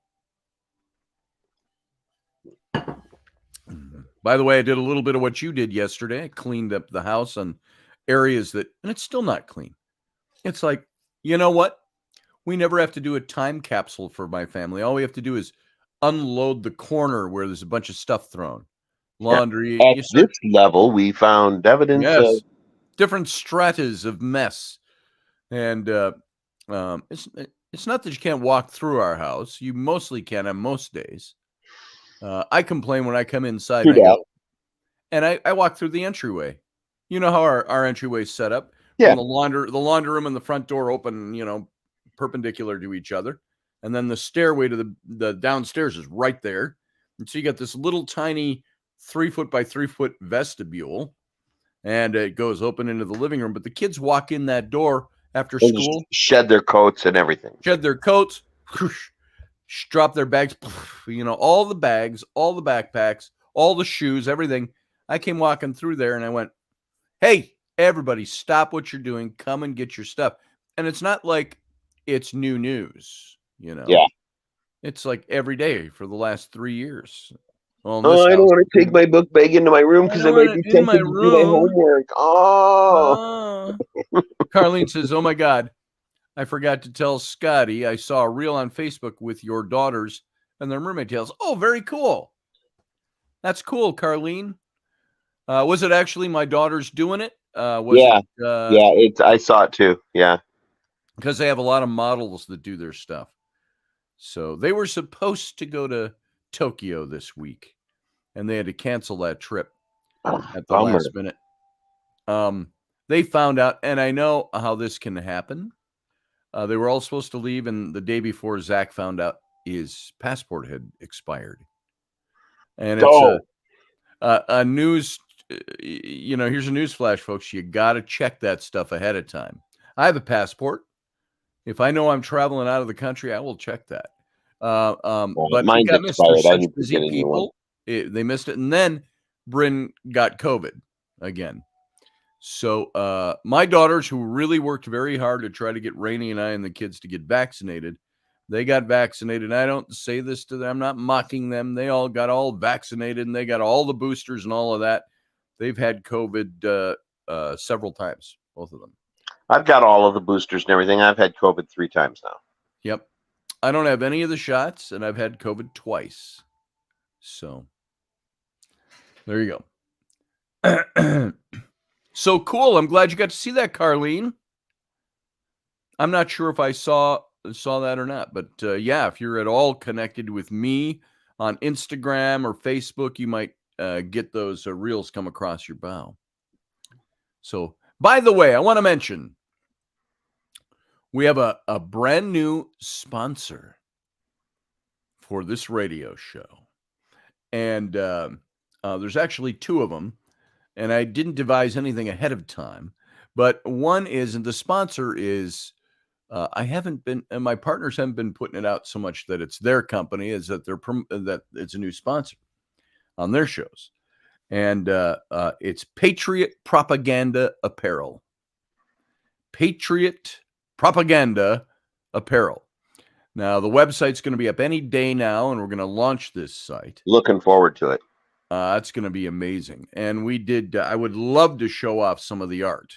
By the way, I did a little bit of what you did yesterday. I cleaned up the house on areas and it's still not clean. It's like, you know what? We never have to do a time capsule for my family. All we have to do is unload the corner where there's a bunch of stuff thrown. laundry. At You start, this level, we found evidence of yes, different stratas of mess, and it's not that you can't walk through our house. You mostly can on most days. I complain when I come inside and I go, and I walk through the entryway. You know how our entryway is set up. Yeah. From the laundry room and the front door open, perpendicular to each other. And then the stairway to the downstairs is right there. And so you got this little tiny 3 foot by 3 foot vestibule, and it goes open into the living room. But the kids walk in that door after and school, shed their coats and everything. shed their coats, drop their bags, all the bags, all the backpacks, all the shoes, everything. I came walking through there and I went, hey, everybody, stop what you're doing. Come and get your stuff. And it's not like it's new news, Yeah. It's like every day for the last 3 years. Well, I don't want to take my book bag into my room because I might be tempted to do my homework. Oh. Carlene says, oh my God, I forgot to tell Scotty I saw a reel on Facebook with your daughters and their mermaid tails. Oh, very cool. That's cool, Carlene. Was it actually my daughters doing it? I saw it too. Yeah. Because they have a lot of models that do their stuff. So they were supposed to go to Tokyo this week, and they had to cancel that trip at the last minute. They found out, and I know how this can happen. They were all supposed to leave, and the day before, Zach found out his passport had expired. And it's a news. Here's a news flash, folks. You got to check that stuff ahead of time. I have a passport. If I know I'm traveling out of the country, I will check that. But mine's got expired. I need to busy get a new one. They missed it, and then Bryn got COVID again. So my daughters, who really worked very hard to try to get Rainey and I and the kids to get vaccinated, they got vaccinated. I don't say this to them. I'm not mocking them. They all got all vaccinated, and they got all the boosters and all of that. They've had COVID several times, both of them. I've got all of the boosters and everything. I've had COVID 3 times now. Yep. I don't have any of the shots, and I've had COVID twice. So there you go. So cool. I'm glad you got to see that, Carlene. I'm not sure if I saw that or not, but yeah, if you're at all connected with me on Instagram or Facebook, you might get those reels come across your bow. So, by the way, I want to mention we have a brand new sponsor for this radio show. And there's actually 2 of them. And I didn't devise anything ahead of time. But one is, and the sponsor is, my partners haven't been putting it out so much that it's their company, is that that it's a new sponsor on their shows. And it's Patriot Propaganda Apparel. Patriot Propaganda Apparel. Now, the website's going to be up any day now, and we're going to launch this site. Looking forward to it. It's going to be amazing. And we did, I would love to show off some of the art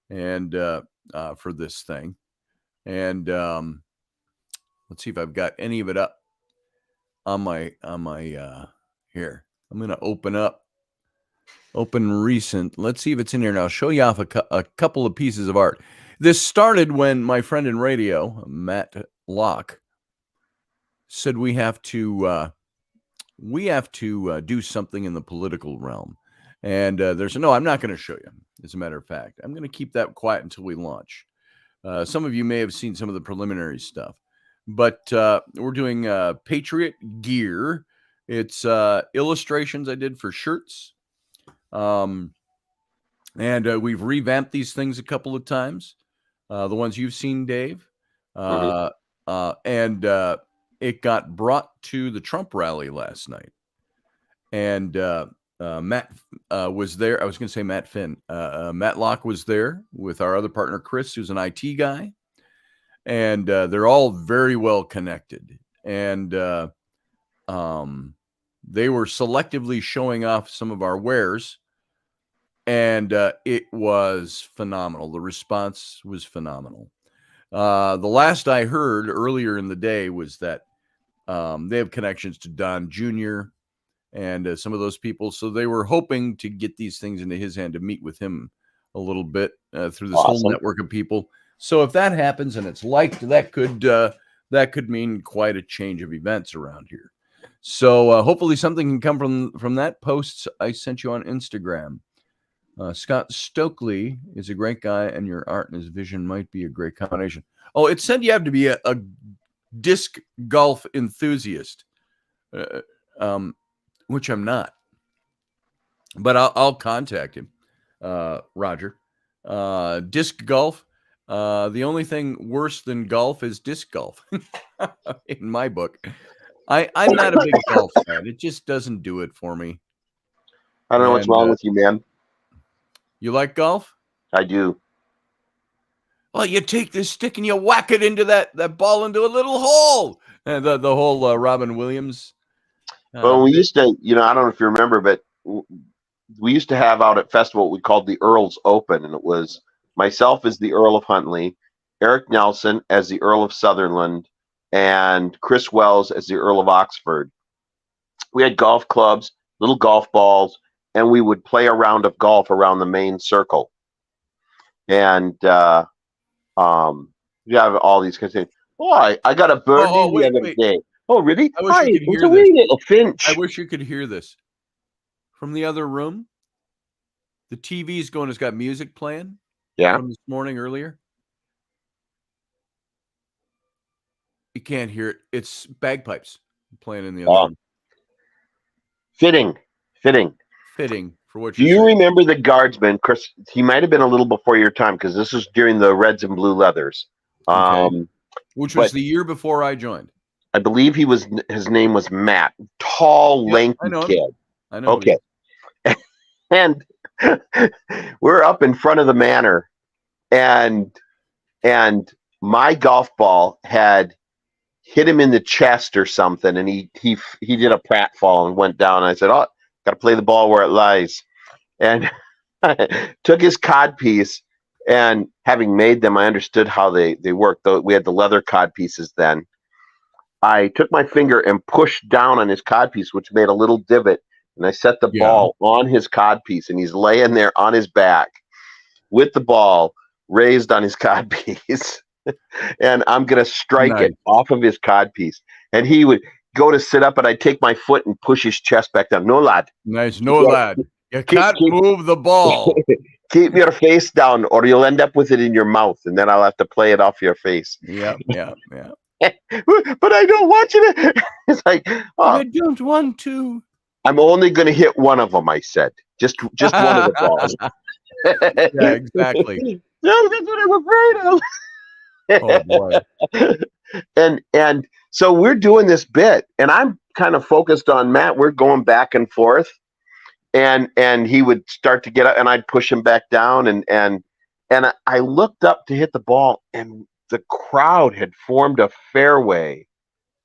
and for this thing. And let's see if I've got any of it up on my here. I'm going to open recent. Let's see if it's in here now. I'll show you off a couple of pieces of art. This started when my friend in radio, Matt Locke, said we have to do something in the political realm. And no, I'm not going to show you. As a matter of fact, I'm going to keep that quiet until we launch. Some of you may have seen some of the preliminary stuff, but we're doing Patriot gear. It's illustrations I did for shirts. And we've revamped these things a couple of times. The ones you've seen, Dave. And it got brought to the Trump rally last night. And Matt was there. I was going to say Matt Finn. Matt Locke was there with our other partner, Chris, who's an IT guy. And they're all very well connected. And they were selectively showing off some of our wares. And it was phenomenal. The response was phenomenal. The last I heard earlier in the day was that they have connections to Don Jr. and some of those people. So they were hoping to get these things into his hand to meet with him a little bit through this whole network of people. So if that happens and it's liked, that could mean quite a change of events around here. So hopefully something can come from that posts I sent you on Instagram. Scott Stokely is a great guy, and your art and his vision might be a great combination. Oh, it said you have to be a disc golf enthusiast, which I'm not. But I'll contact him, Roger. Disc golf. The only thing worse than golf is disc golf, in my book. I'm not a big golf fan. It just doesn't do it for me. I don't know what's wrong with you, man. You like golf? I do. Well, you take this stick and you whack it into that ball into a little hole. The whole Robin Williams. Well, we used to, I don't know if you remember, but we used to have out at festival what we called the Earl's Open, and it was myself as the Earl of Huntley, Eric Nelson as the Earl of Sutherland, and Chris Wells as the Earl of Oxford. We had golf clubs, little golf balls, and we would play a round of golf around the main circle. And you have all these kinds of things. Oh, I got a birdie the other day. Oh, really? I wish you could hear it's a wee little finch. I wish you could hear this. From the other room, the TV's going, it's got music playing. Yeah. From this morning earlier. You can't hear it. It's bagpipes playing in the other room. Fitting for what Do you're you saying. remember the guardsman, Chris? He might have been a little before your time because this was during the Reds and Blue Leathers. Okay. Which was the year before I joined. I believe his name was Matt. Tall, lanky kid. I know. Okay. And we're up in front of the manor, and my golf ball had hit him in the chest or something, and he did a pratfall and went down. And I said, "Oh, got to play the ball where it lies," and took his codpiece. And having made them, I understood how they worked. Though we had the leather codpieces then. I took my finger and pushed down on his codpiece, which made a little divot, and I set the ball on his codpiece, and he's laying there on his back with the ball raised on his codpiece. And I'm going to strike it off of his codpiece. And he would go to sit up, and I'd take my foot and push his chest back down. No, lad. Nice. No, lad. You can't move the ball. Keep your face down, or you'll end up with it in your mouth, and then I'll have to play it off your face. Yeah. But I don't want you to. It's like, I don't want to. I'm only going to hit one of them, I said. Just one of the balls. Yeah, exactly. No, that's what I'm afraid of. Oh, boy. And so we're doing this bit, and I'm kind of focused on Matt. We're going back and forth, and he would start to get up, and I'd push him back down, and I looked up to hit the ball, and the crowd had formed a fairway.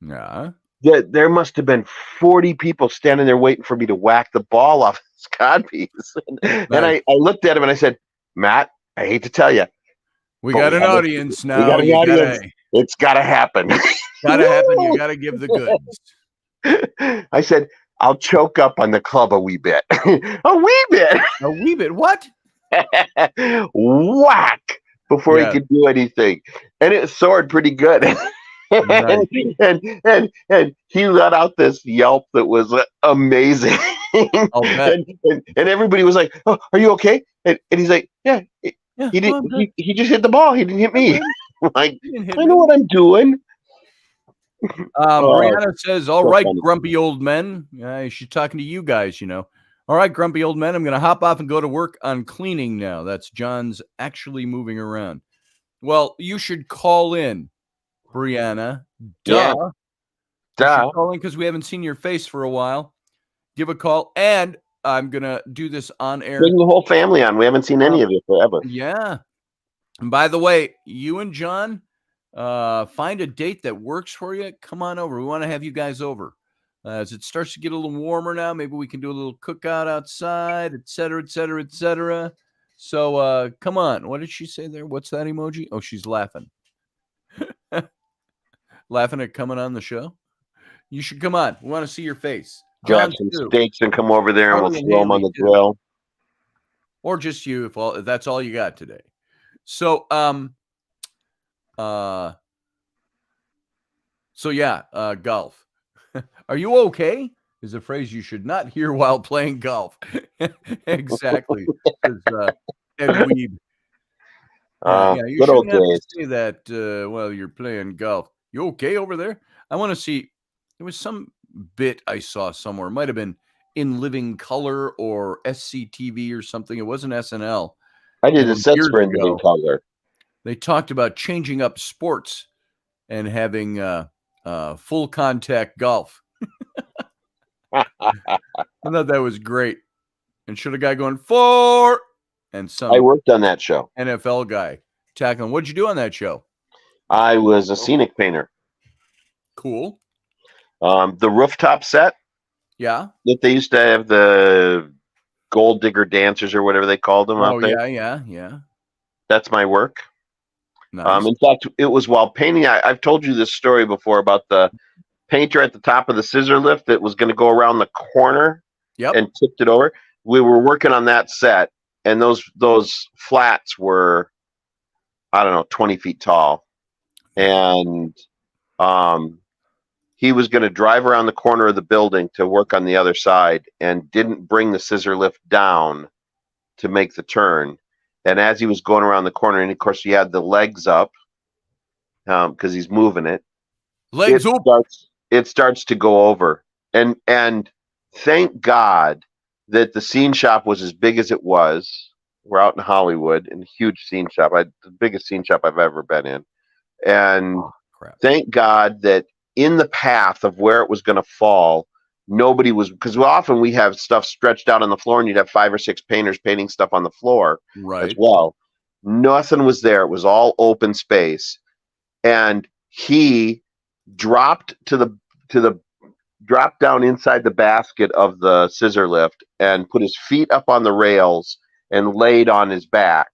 Yeah. There must have been 40 people standing there waiting for me to whack the ball off his codpiece. And I looked at him and I said, "Matt, I hate to tell you, we got an audience now. We got an audience. It's got to happen. Got to happen. You got to give the goods." I said, "I'll choke up on the club a wee bit." A wee bit. A wee bit. What? Whack before he could do anything. And it soared pretty good. Right. and he let out this yelp that was amazing. and everybody was like, "Oh, are you okay?" And he's like, "Yeah, he didn't. He just hit the ball. He didn't hit me." Like, I know what I'm doing. Brianna says, "All right, grumpy old men." She's talking to you guys, All right, grumpy old men, I'm going to hop off and go to work on cleaning now. That's John's actually moving around. Well, you should call in, Brianna. Duh. Calling because we haven't seen your face for a while. Give a call, and I'm going to do this on air. Bring the whole family on. We haven't seen any of you forever. Yeah. And by the way, you and John, find a date that works for you. Come on over. We want to have you guys over. As it starts to get a little warmer now, maybe we can do a little cookout outside, et cetera, et cetera, et cetera. So come on. What did she say there? What's that emoji? Oh, she's laughing. Laughing at coming on the show. You should come on. We want to see your face. grab John some too. steaks and come over there and we'll Charlie and throw them on Haley, the too. grill. Or just you if that's all you got today. So golf. Are you okay? Is a phrase you should not hear while playing golf. Exactly. And weed. You Good old shouldn't have to days. say that while you're playing golf. You okay over there? I want to see. There was some bit I saw somewhere. It might have been In Living Color or SCTV or something. It wasn't SNL. I did a And set years for In Living ago, Color. they talked about changing up sports and having full contact golf. I thought that was great. And should a guy going 4 and I some worked on that show. NFL guy tackling. What'd you do on that show? I was a scenic painter. Cool. The rooftop set Yeah. that they used to have, the gold digger dancers or whatever they called them out there. Yeah. That's my work. Nice. In fact, it was while painting. I've told you this story before about the painter at the top of the scissor lift that was going to go around the corner and tipped it over. We were working on that set, and those flats were, I don't know, 20 feet tall. And he was going to drive around the corner of the building to work on the other side and didn't bring the scissor lift down to make the turn. And as he was going around the corner, and of course he had the legs up because he's moving it. Legs up. It starts to go over. And thank God that the scene shop was as big as it was. We're out in Hollywood, in a huge scene shop. The biggest scene shop I've ever been in. And thank God that in the path of where it was going to fall, nobody was, because often we have stuff stretched out on the floor and you'd have 5 or 6 painters painting stuff on the floor as well. Nothing was there. It was all open space. And he dropped dropped down inside the basket of the scissor lift and put his feet up on the rails and laid on his back.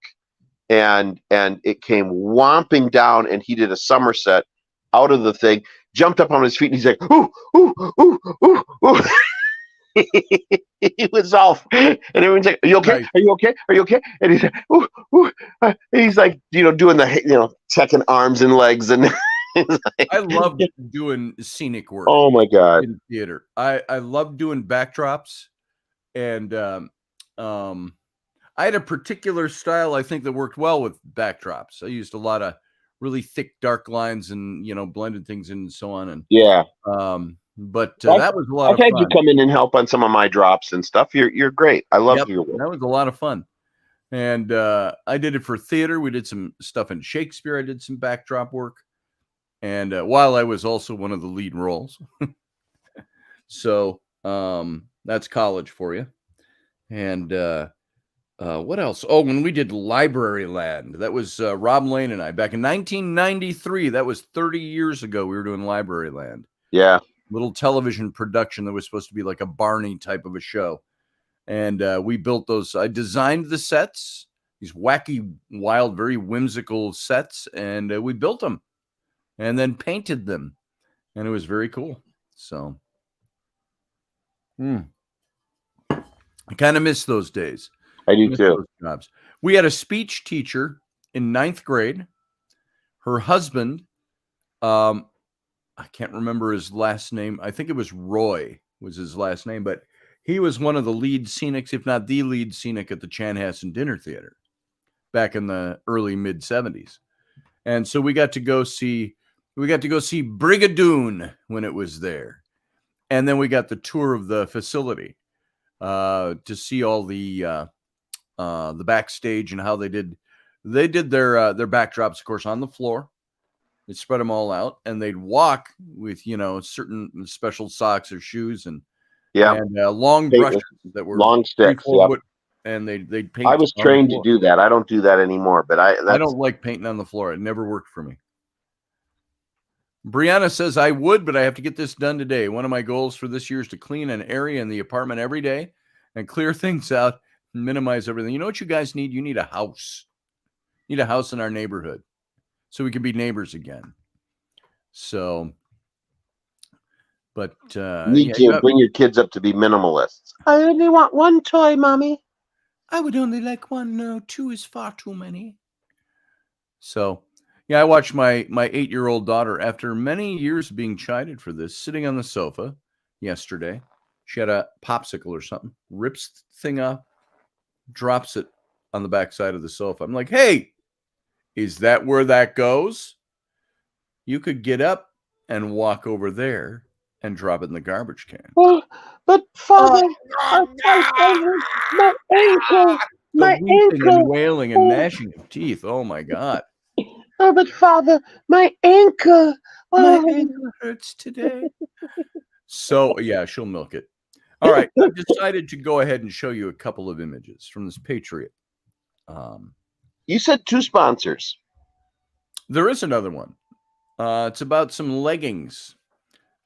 And it came whomping down, and he did a somerset out of the thing, jumped up on his feet, and he's like, ooh, ooh, ooh, ooh, ooh. He was off, and everyone's like, "Are you okay? Are you okay? Are you okay?" And he's like, "Ooh, ooh." He's like, doing the, checking arms and legs, and I love doing scenic work. Oh my God! In theater, I love doing backdrops, and I had a particular style I think that worked well with backdrops. I used a lot of really thick, dark lines, and blended things in and so on. And that was a lot of fun. I've had you come in and help on some of my drops and stuff. You're great. I love your work. That was a lot of fun. And I did it for theater. We did some stuff in Shakespeare. I did some backdrop work. And while I was also one of the lead roles. So that's college for you. And what else? Oh, when we did Library Land, that was Rob Lane and I back in 1993. That was 30 years ago. We were doing Library Land. Yeah. Little television production that was supposed to be like a Barney type of a show. And we built those. I designed the sets, these wacky, wild, very whimsical sets, and we built them and then painted them. And it was very cool. So I kind of miss those days. I do too. Jobs. We had a speech teacher in 9th grade. Her husband, I can't remember his last name. I think it was Roy was his last name, but he was one of the lead scenics, if not the lead scenic, at the Chanhassen Dinner Theater back in the early mid 70s. And so we got to go see Brigadoon when it was there. And then we got the tour of the facility to see all the backstage and how they did their backdrops, of course, on the floor. They spread them all out, and they'd walk with certain special socks or shoes and long brushes that were long sticks. Yep. And they'd paint. I was trained to do that. I don't do that anymore, but I don't like painting on the floor. It never worked for me. Brianna says, I would, but I have to get this done today. One of my goals for this year is to clean an area in the apartment every day and clear things out and minimize everything. You know what you guys need? You need a house. You need a house in our neighborhood so we can be neighbors again. So But Need to bring your kids up to be minimalists. I only want one toy, Mommy. I would only like one. No, two is far too many. So, yeah, I watched my 8-year-old daughter, after many years of being chided for this, sitting on the sofa yesterday. She had a popsicle or something, rips the thing up, drops it on the back side of the sofa. I'm like, hey, is that where that goes? You could get up and walk over there and drop it in the garbage can. Well, but Father, my ankle, The weeping and wailing and gnashing of teeth. Oh my God. Oh, but Father, my ankle. My ankle hurts today. So, yeah, she'll milk it. All right. I've decided to go ahead and show you a couple of images from this Patriot. You said 2 sponsors. There is another one. It's about some leggings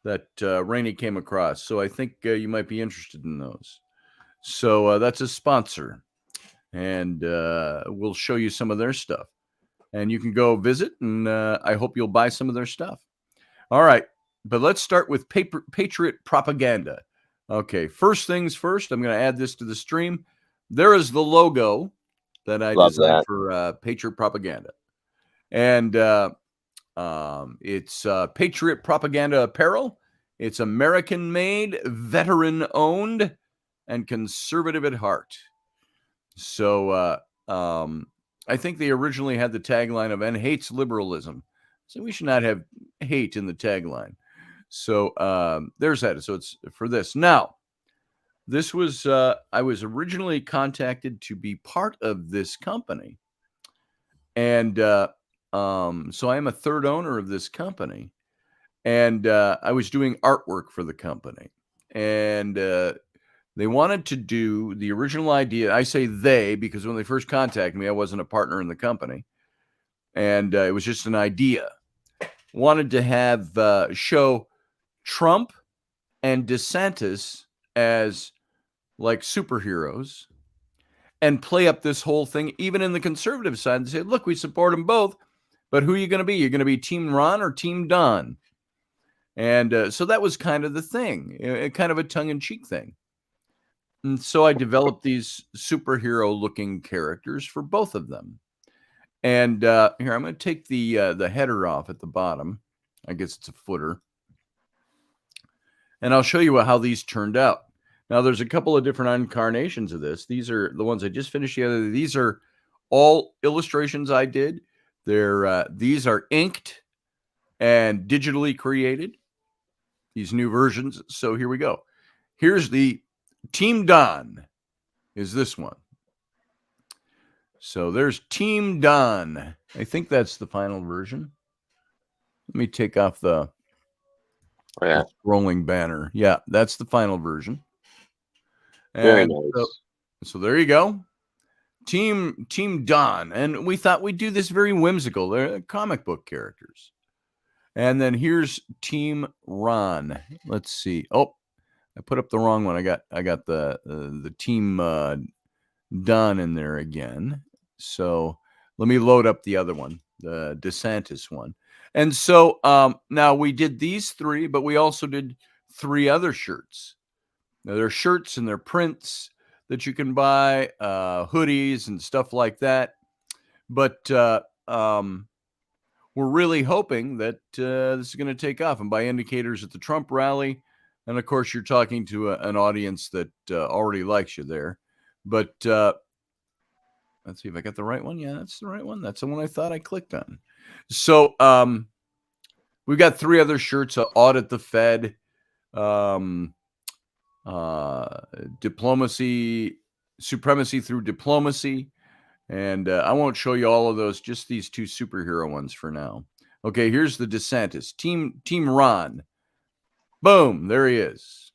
that Rainey came across. So I think you might be interested in those. So that's a sponsor. And we'll show you some of their stuff. And you can go visit, and I hope you'll buy some of their stuff. All right. But let's start with Patriot propaganda. Okay. First things first, I'm going to add this to the stream. There is the logo that I designed for Patriot propaganda. And it's Patriot propaganda apparel. It's American-made, veteran-owned, and conservative at heart. So I think they originally had the tagline of "and hates liberalism." So we should not have hate in the tagline. So there's that. So it's for this. Now, this was, I was originally contacted to be part of this company. And so I am a third owner of this company. And I was doing artwork for the company. And they wanted to do the original idea. I say they because when they first contacted me, I wasn't a partner in the company. And it was just an idea. Wanted to have show Trump and DeSantis as like superheroes and play up this whole thing, even in the conservative side, and say, look, we support them both, but who are you going to be? You're going to be Team Ron or Team Don? And so that was kind of the thing, kind of a tongue-in-cheek thing. And so I developed these superhero-looking characters for both of them. And here, I'm going to take the header off at the bottom. I guess it's a footer. And I'll show you how these turned out. Now, there's a couple of different incarnations of this. These are the ones I just finished the other day. These are all illustrations I did. These are inked and digitally created, these new versions. So here we go. Here's the Team Don is this one. So there's Team Don. I think that's the final version. Let me take off the rolling banner. Yeah, that's the final version. Very nice. So there you go. Team Don. And we thought we'd do this very whimsical. They're comic book characters. And then here's Team Ron. Let's see. Oh, I put up the wrong one. I got the Team Don in there again. So let me load up the other one, the DeSantis one. And so now we did these 3, but we also did 3 other shirts. Now, there are shirts and there are prints that you can buy, hoodies and stuff like that. But we're really hoping that this is going to take off. And by indicators at the Trump rally, and of course, you're talking to an audience that already likes you there. But let's see if I got the right one. Yeah, that's the right one. That's the one I thought I clicked on. So we've got 3 other shirts: Audit the Fed, Diplomacy, Supremacy Through Diplomacy. And I won't show you all of those, just these 2 superhero ones for now. Okay, here's the DeSantis. Team Ron. Boom, there he is.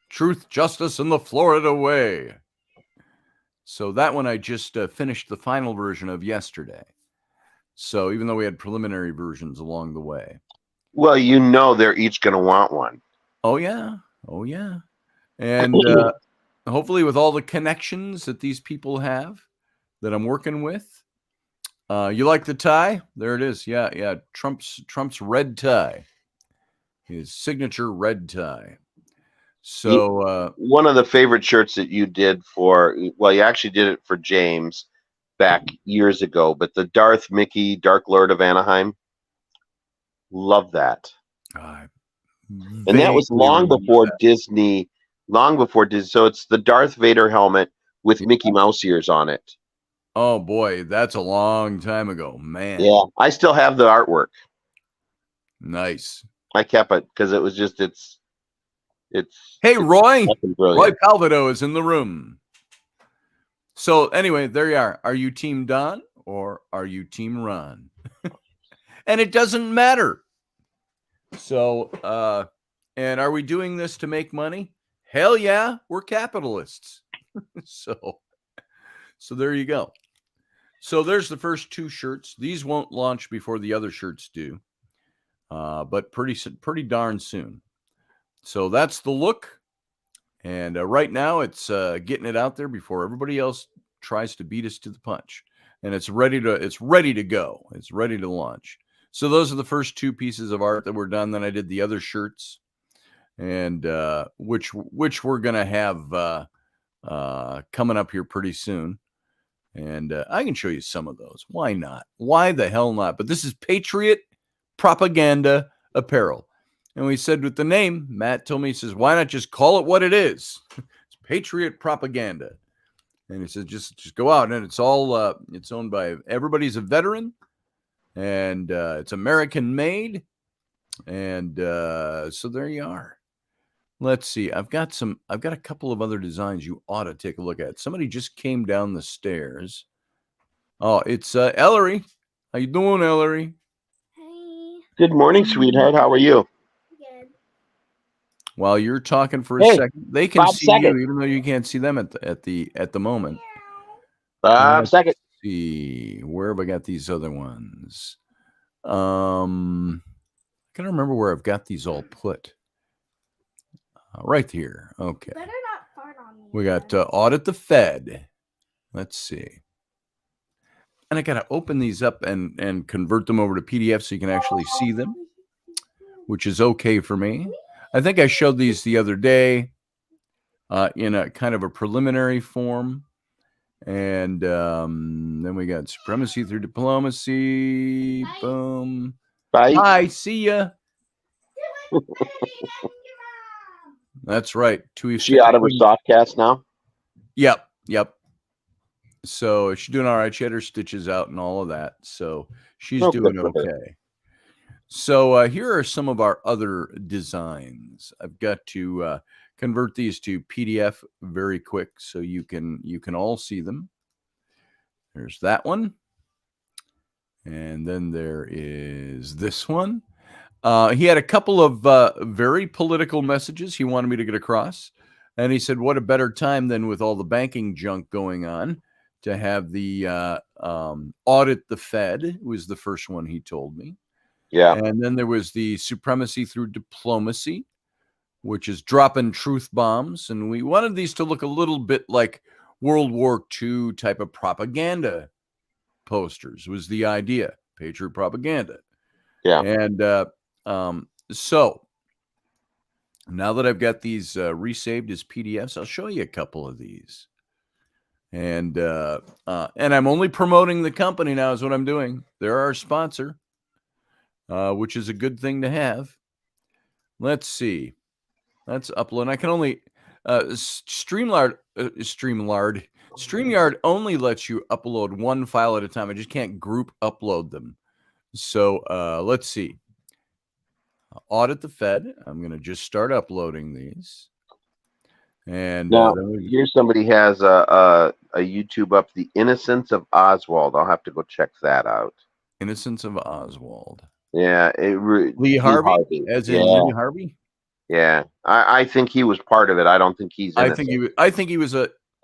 Truth, justice, and the Florida way. So that one I just finished the final version of yesterday. So even though we had preliminary versions along the way. Well, they're each going to want one. Oh, yeah. Oh, yeah. And hopefully with all the connections that these people have that I'm working with. You like the tie? There it is. Yeah. Trump's red tie. his signature red tie. So one of the favorite shirts that you did for, well, you actually did it for James back years ago, but the Darth Mickey, Dark Lord of Anaheim, love that. And that was long before Disney. So it's the Darth Vader helmet with Mickey Mouse ears on it. Oh boy, that's a long time ago, man. Yeah, I still have the artwork. Nice. I kept it because it was just it's. Hey, Roy. Roy Palvido is in the room. So anyway, there you are. Are you Team Don or are you Team Ron? And it doesn't matter. So, and are we doing this to make money? Hell yeah, we're capitalists. So there you go. So there's the first two shirts. These won't launch before the other shirts do, but pretty darn soon. So that's the look. And right now it's getting it out there before everybody else tries to beat us to the punch. And it's ready to go. It's ready to launch. So those are the first two pieces of art that were done. Then I did the other shirts, and which we're gonna have coming up here pretty soon. And I can show you some of those. Why not? Why the hell not? But this is Patriot Propaganda Apparel. And we said with the name, Matt told me, he says, why not just call it what it is? It's Patriot Propaganda. And he said, just go out. And it's all, it's owned by, everybody's a veteran. And it's American made. And so there you are. Let's see. I've got a couple of other designs you ought to take a look at. Somebody just came down the stairs. Oh, it's Ellery. How you doing, Ellery? Hey. Good morning, sweetheart. How are you? Good. While you're talking for a second, they can see you, even though you can't see them at the moment. Let's see. Where have I got these other ones? I can't remember where I've got these all put. Right here. Okay. Better not fart on me. We got Audit the Fed. Let's see. And I got to open these up and convert them over to PDF so you can actually see them, which is okay for me. I think I showed these the other day in a kind of a preliminary form. And then we got Supremacy Through Diplomacy. Bye. Boom. Bye. Bye. See ya. That's right. Is she out of her soft cast now? Yep. So she's doing all right. She had her stitches out and all of that. So she's doing okay. So here are some of our other designs. I've got to convert these to PDF very quick so you can all see them. There's that one. And then there is this one. He had a couple of very political messages he wanted me to get across. And he said, what a better time than with all the banking junk going on to have the Audit the Fed was the first one he told me. Yeah. And then there was the Supremacy Through Diplomacy, which is dropping truth bombs. And we wanted these to look a little bit like World War II type of propaganda posters was the idea. Patriot propaganda. Yeah. And so now that I've got these resaved as PDFs, I'll show you a couple of these. And I'm only promoting the company now is what I'm doing. They're our sponsor, which is a good thing to have. Let's see. Let's upload. I can only StreamYard only lets you upload one file at a time. I just can't group upload them. So let's see. Audit the Fed. I'm going to just start uploading these. And now here somebody has a YouTube up, The Innocence of Oswald. I'll have to go check that out. Innocence of Oswald. Yeah, Lee Harvey, as in Lee Harvey. Yeah, I think he was part of it. I don't think he's. Innocent. I think he was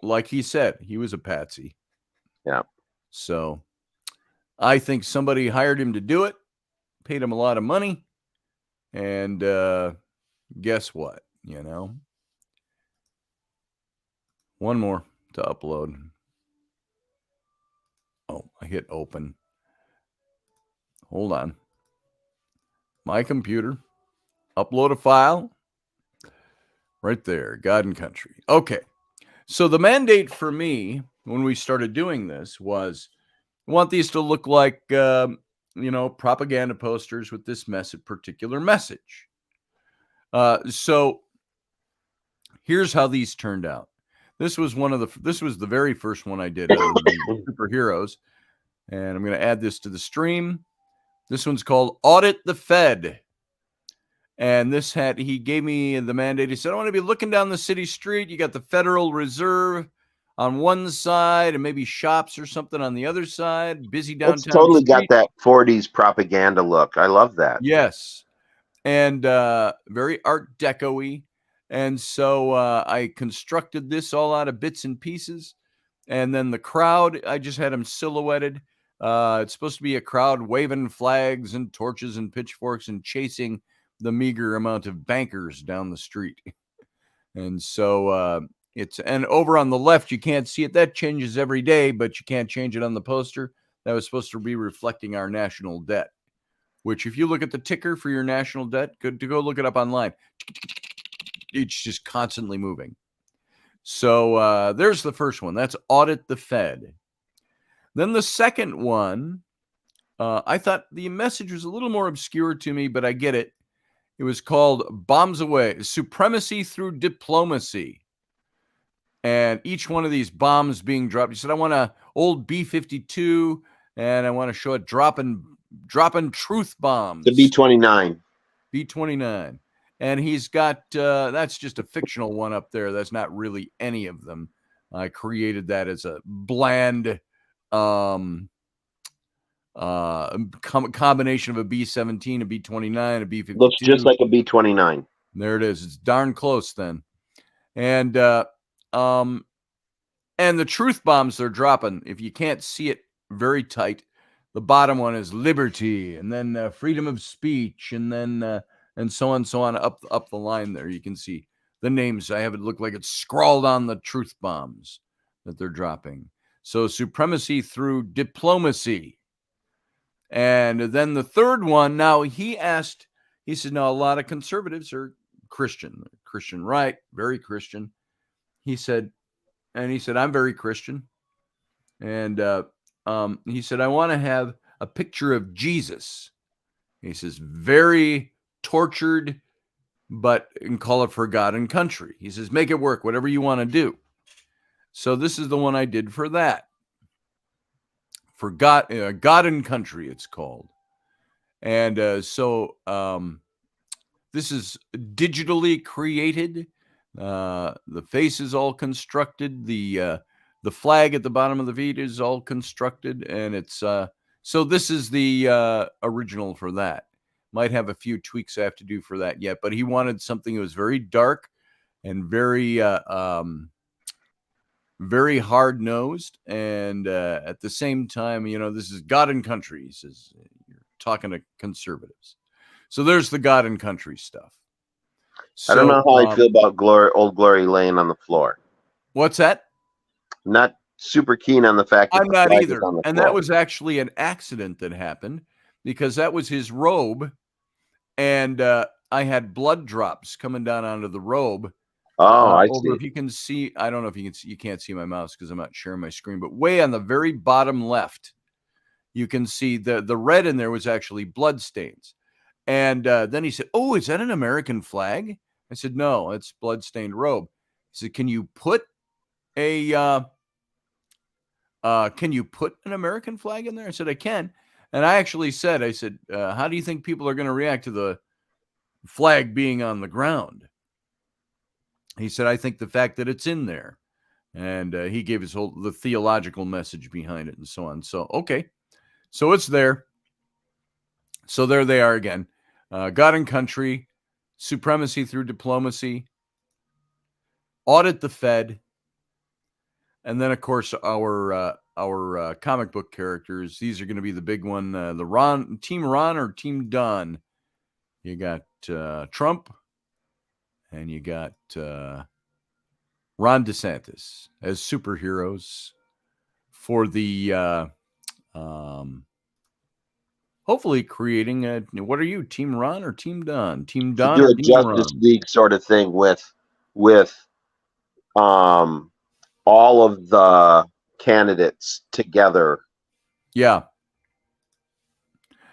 like he said, he was a patsy. Yeah. So I think somebody hired him to do it, paid him a lot of money, and guess what? You know. One more to upload. Oh, I hit open. Hold on. My computer. upload a file. Right there, God and Country. Okay. So the mandate for me when we started doing this was, I want these to look like, propaganda posters with this particular message. So here's how these turned out. This was the very first one I did out of the superheroes. And I'm going to add this to the stream. This one's called Audit the Fed. And he gave me the mandate. He said, I want to be looking down the city street. You got the Federal Reserve on one side and maybe shops or something on the other side. Busy downtown. It's totally street. got that 40s propaganda look. I love that. Yes. And very Art Deco-y. And so I constructed this all out of bits and pieces. And then the crowd, I just had them silhouetted. It's supposed to be a crowd waving flags and torches and pitchforks and chasing the meager amount of bankers down the street. And so and over on the left, you can't see it. That changes every day, but you can't change it on the poster. That was supposed to be reflecting our national debt, which if you look at the ticker for your national debt, go look it up online. It's just constantly moving. So there's the first one. That's Audit the Fed. Then the second one, I thought the message was a little more obscure to me, but I get it. It was called Bombs Away, Supremacy Through Diplomacy. And each one of these bombs being dropped. He said, I want an old B-52, and I want to show it dropping truth bombs. The B-29. B-29. And he's got, that's just a fictional one up there. That's not really any of them. I created that as a bland combination of a B-17, a B-29, a B-52. Looks just like a B-29. There it is. It's darn close then. And the truth bombs they're dropping, if you can't see it very tight, the bottom one is liberty, and then freedom of speech, and then and so on up the line there. You can see the names. I have it look like it's scrawled on the truth bombs that they're dropping. So supremacy through diplomacy. And then the third one, now he said, now a lot of conservatives are Christian right, very Christian. He said, I'm very Christian. And he said, I want to have a picture of Jesus. He says, very tortured, but and call it for God and country. He says, make it work, whatever you want to do. So this is the one I did for that. For God and Country, it's called. And so this is digitally created. The face is all constructed. The flag at the bottom of the V is all constructed, and it's so this is the original for that. Might have a few tweaks I have to do for that yet, but he wanted something that was very dark and very very hard-nosed, and at the same time, this is God and Country. He says, you're talking to conservatives. So there's the God and Country stuff. So, I don't know how I feel about Old Glory laying on the floor. What's that? Not super keen on the fact that I'm not either. On the and floor. That was actually an accident that happened because that was his robe, and I had blood drops coming down onto the robe. Oh, I see. If you can see, I don't know if you can see, you can't see my mouse because I'm not sharing my screen, but way on the very bottom left, you can see the red in there was actually blood stains. And then he said, oh, is that an American flag? I said, no, it's blood-stained robe. He said, can you put an American flag in there? I said, I can. And I actually said, how do you think people are going to react to the flag being on the ground? He said, I think the fact that it's in there. And he gave the theological message behind it and so on. So, okay. So it's there. So there they are again. God and Country, Supremacy Through Diplomacy, Audit the Fed, and then, of course, our comic book characters. These are going to be the big one. The Team Ron or Team Don. You got Trump, and you got Ron DeSantis as superheroes for the hopefully creating a. What are you, Team Ron or Team Don? Team To Don do or a Team Justice Ron? League sort of thing with all of the candidates together. Yeah.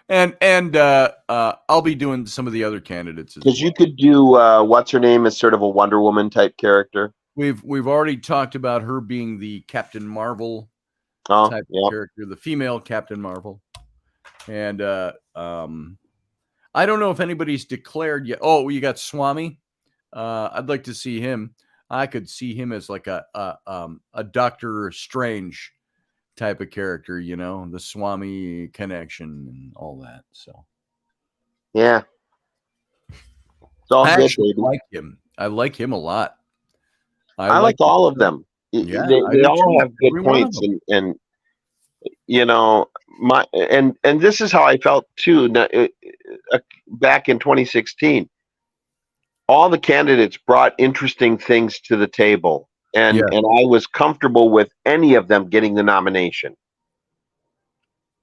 And I'll be doing some of the other candidates as Because well. you could do what's her name as sort of a Wonder Woman type character. We've already talked about her being the Captain Marvel Oh, type yeah. of character, the female Captain Marvel. And I don't know if anybody's declared yet. Oh, you got Swami. I'd like to see him. I could see him as like a Doctor Strange type of character, you know, the Swami connection and all that. So Yeah. It's all I good, actually baby. like him. I like him a lot. I like all of them. Yeah, I They do all too. have good Every one of points, them. and you know, and this is how I felt too. Back in 2016, all the candidates brought interesting things to the table, and Yeah. I was comfortable with any of them getting the nomination.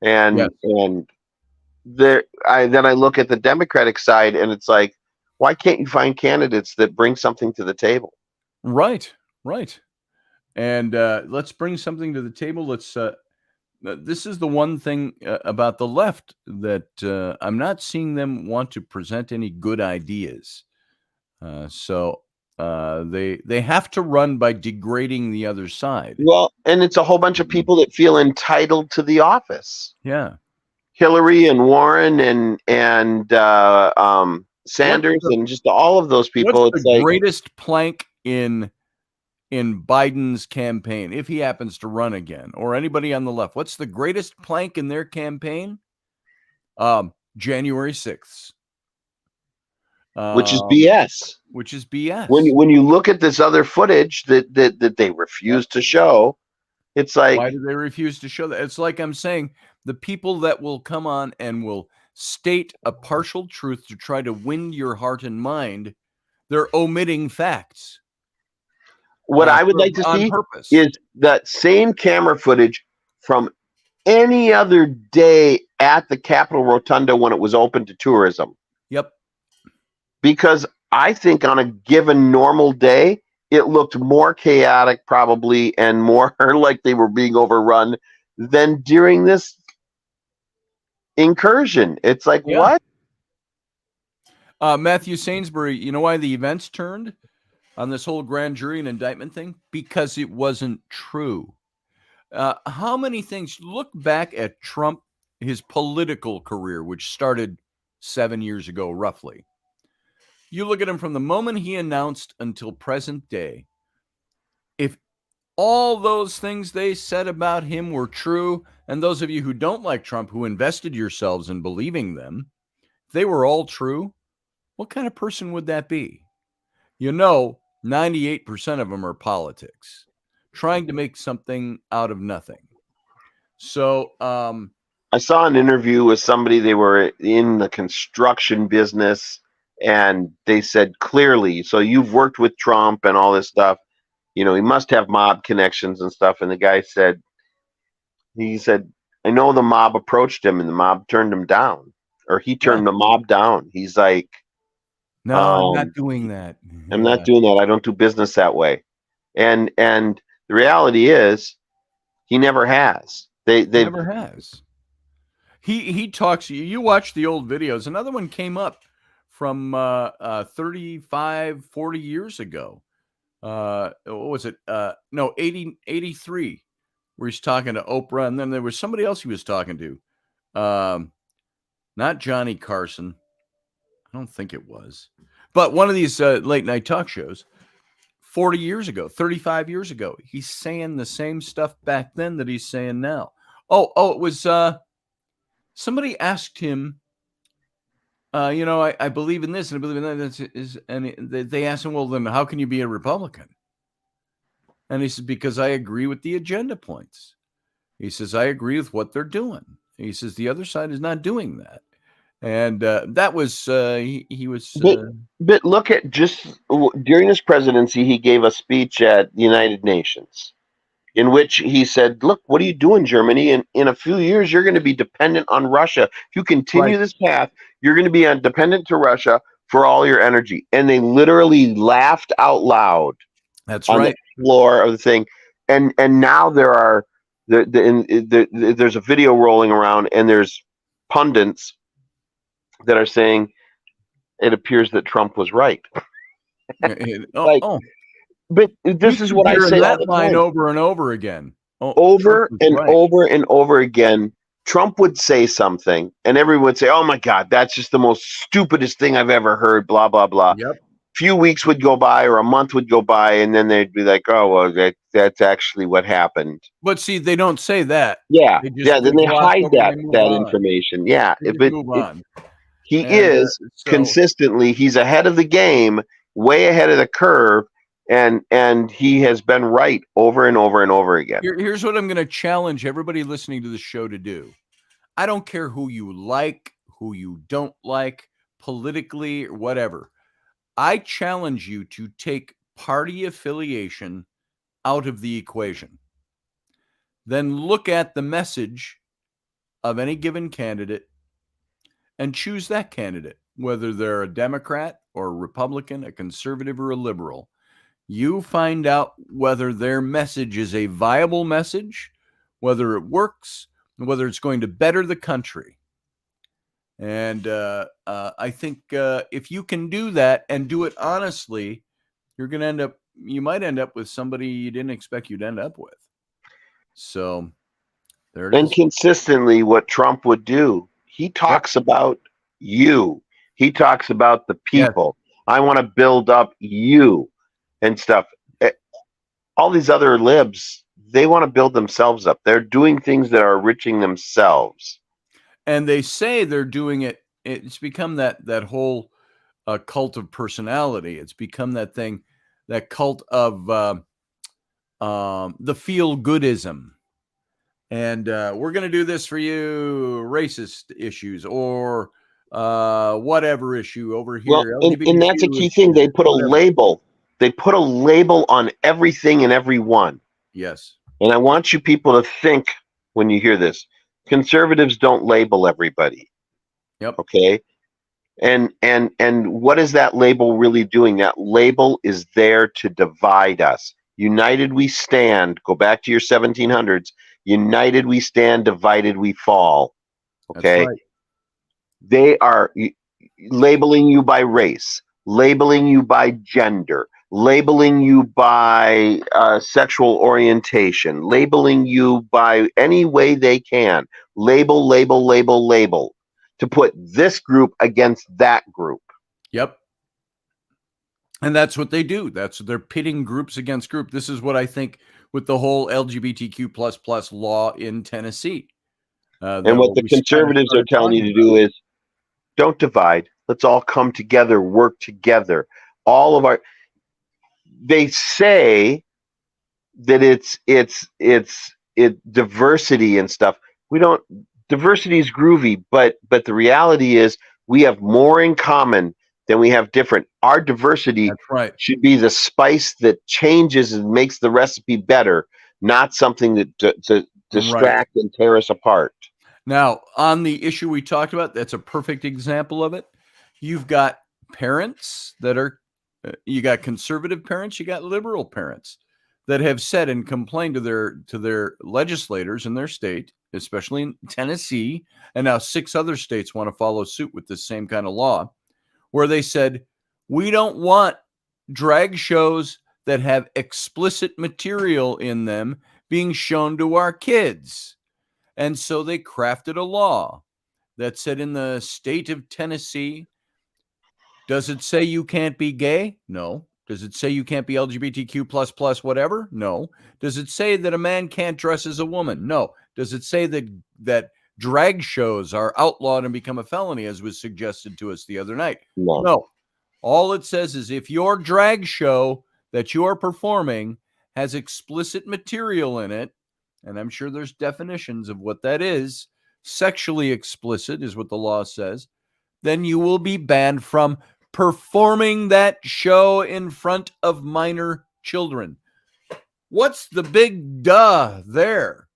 And Yes. then I look at the Democratic side, and it's like, why can't you find candidates that bring something to the table? Right. And let's bring something to the table. Let's. This is the one thing about the left that I'm not seeing them want to present any good ideas. So they have to run by degrading the other side. Well, and it's a whole bunch of people that feel entitled to the office. Yeah. Hillary and Warren and Sanders and just all of those people. What's It's the like, greatest plank in Biden's campaign, if he happens to run again, or anybody on the left? What's the greatest plank in their campaign? January 6th. which is BS. Which is BS. When you look at this other footage that they refuse to show, it's like, why do they refuse to show that? It's like I'm saying, the people that will come on and will state a partial truth to try to win your heart and mind, they're omitting facts. What I would like to on see purpose is that same camera footage from any other day at the Capitol Rotunda when it was open to tourism. Yep. Because I think on a given normal day, it looked more chaotic probably and more like they were being overrun than during this incursion. It's like, what? Matthew Sainsbury, you know why the events turned on this whole grand jury and indictment thing? Because it wasn't true. How many things? Look back at Trump, his political career, which started 7 years ago, roughly. You look at him from the moment he announced until present day. If all those things they said about him were true, and those of you who don't like Trump, who invested yourselves in believing them, if they were all true, what kind of person would that be? You know, 98% of them are politics, trying to make something out of nothing. So I saw an interview with somebody, they were in the construction business, and they said clearly, so you've worked with Trump and all this stuff, you know, he must have mob connections and stuff. And the guy said, I know the mob approached him and the mob turned him down, or he turned the mob down. He's like, no, I'm not doing that. I'm not doing that. I don't do business that way. And the reality is, he never has. They never has. He talks. You watch the old videos. Another one came up from 35, 40 years ago. What was it? No, 83, where he's talking to Oprah, and then there was somebody else he was talking to. Not Johnny Carson. I don't think it was. But one of these late night talk shows 40 years ago, 35 years ago, he's saying the same stuff back then that he's saying now. Oh, it was somebody asked him, you know, I believe in this and I believe in that. And they asked him, well, then how can you be a Republican? And he said, because I agree with the agenda points. He says, I agree with what they're doing. He says, the other side is not doing that. And that was, he was. But look at just during his presidency, he gave a speech at the United Nations. in which he said, look, what are you doing, Germany? In a few years, you're going to be dependent on Russia. If you continue this path, you're going to be dependent to Russia for all your energy. And they literally laughed out loud That's on right. the floor of the thing. And now there's a video rolling around, and there's pundits that are saying it appears that Trump was right. Like, but this is what I say all the line time. over and over again. Over and over and over again, Trump would say something, and everyone would say, "Oh my God, that's just the most stupidest thing I've ever heard." Blah blah blah. Yep. Few weeks would go by, or a month would go by, and then they'd be like, "Oh well, that's actually what happened." But see, they don't say that. Yeah, Then they hide that on. information. Yeah, but move on. He is consistently. He's ahead of the game, way ahead of the curve. And he has been right over and over and over again. Here's what I'm going to challenge everybody listening to the show to do. I don't care who you like, who you don't like, politically or whatever. I challenge you to take party affiliation out of the equation. Then look at the message of any given candidate and choose that candidate, whether they're a Democrat or a Republican, a conservative or a liberal. You find out whether their message is a viable message, whether it works, whether it's going to better the country. And I think if you can do that and do it honestly, you might end up with somebody you didn't expect you'd end up with. So there it is. And consistently what Trump would do, he talks about you. He talks about the people. Yes. I want to build up you. And stuff. All these other libs, they want to build themselves up. They're doing things that are enriching themselves. And they say they're doing it. It's become that whole cult of personality. It's become that thing, that cult of the feel-goodism. And we're going to do this for you, racist issues or whatever issue over here. Well, and that's a key thing. They put a label. They put a label on everything and everyone. Yes. And I want you people to think when you hear this. Conservatives don't label everybody. Yep. Okay. And what is that label really doing? That label is there to divide us. United we stand. Go back to your 1700s. United we stand, divided we fall. Okay. That's right. They are labeling you by race, labeling you by gender, labeling you by sexual orientation, labeling you by any way they can. Label, label, label, label. To put this group against that group. Yep. And that's what they do. They're pitting groups against group. This is what I think with the whole LGBTQ++ law in Tennessee. And what the conservatives are telling you to do is don't divide. Let's all come together, work together. They say that it's diversity and stuff. Diversity is groovy, but the reality is we have more in common than we have different. Our diversity should be the spice that changes and makes the recipe better, not something that to distract and tear us apart. Now, on the issue we talked about, that's a perfect example of it. You've got parents that are you got conservative parents, you got liberal parents that have said and complained to their legislators in their state, especially in Tennessee, and now 6 other states want to follow suit with the same kind of law, where they said, we don't want drag shows that have explicit material in them being shown to our kids. And so they crafted a law that said in the state of Tennessee, does it say you can't be gay? No. Does it say you can't be LGBTQ++ whatever? No. Does it say that a man can't dress as a woman? No. Does it say that drag shows are outlawed and become a felony, as was suggested to us the other night? No. All it says is if your drag show that you are performing has explicit material in it, and I'm sure there's definitions of what that is, sexually explicit is what the law says, then you will be banned from performing that show in front of minor children. What's the big duh there?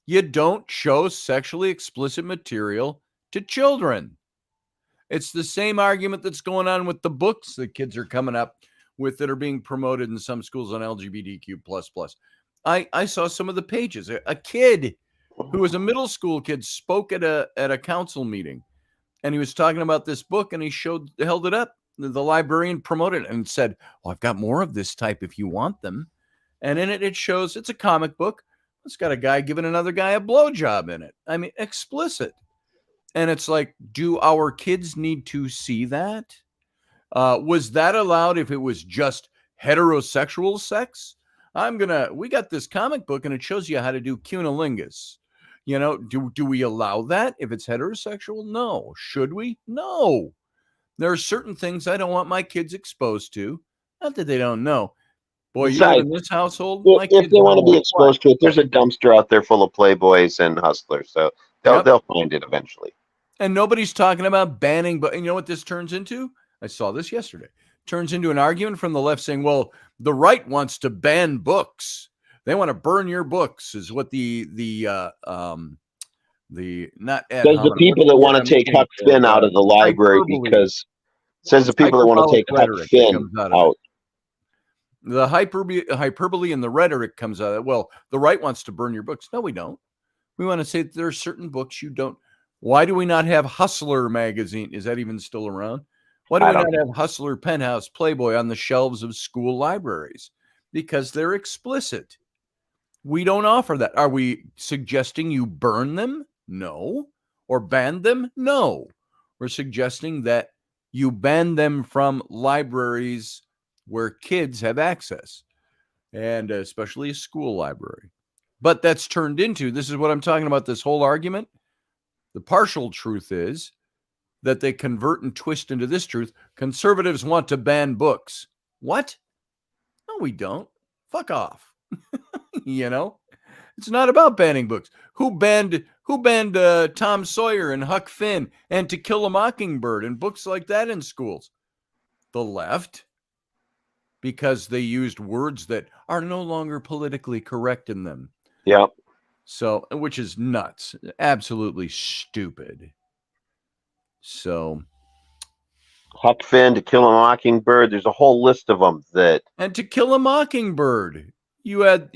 You don't show sexually explicit material to children. It's the same argument that's going on with the books that kids are coming up with that are being promoted in some schools on LGBTQ++. I saw some of the pages. A kid who was a middle school kid spoke at a council meeting, and he was talking about this book, and he held it up. The librarian promoted it and said, "Oh, I've got more of this type if you want them." And in it shows it's a comic book. It's got a guy giving another guy a blowjob in it. I mean, explicit. And it's like, do our kids need to see that? Was that allowed if it was just heterosexual sex? We got this comic book and it shows you how to do cunnilingus. Do we allow that if it's heterosexual? No. Should we? No. There are certain things I don't want my kids exposed to. Not that they don't know. Boy, you live in this household. If they want to be exposed to it, there's a dumpster out there full of playboys and hustlers, so they'll find it eventually. And nobody's talking about banning, but you know what this turns into? I saw this yesterday. Turns into an argument from the left saying, well, the right wants to ban books. They want to burn your books, is what the not ad says the people that want to take Huck Finn out of the library because says the people that want to take Huck Finn out. The hyperbole and the rhetoric comes out of it. Well, the right wants to burn your books. No, we don't. We want to say that there are certain books you don't. Why do we not have Hustler magazine? Is that even still around? Why do we not have Hustler, Penthouse, Playboy on the shelves of school libraries? Because they're explicit. We don't offer that. Are we suggesting you burn them? No. Or ban them? No. We're suggesting that you ban them from libraries where kids have access, and especially a school library. But that's turned into, this is what I'm talking about, this whole argument. The partial truth is that they convert and twist into this truth. Conservatives want to ban books. What? No, we don't. Fuck off. It's not about banning books. Who banned Tom Sawyer and Huck Finn and To Kill a Mockingbird and books like that in schools? The left. Because they used words that are no longer politically correct in them. Yeah. So, which is nuts. Absolutely stupid. So. Huck Finn, To Kill a Mockingbird. There's a whole list of them that. And To Kill a Mockingbird. You had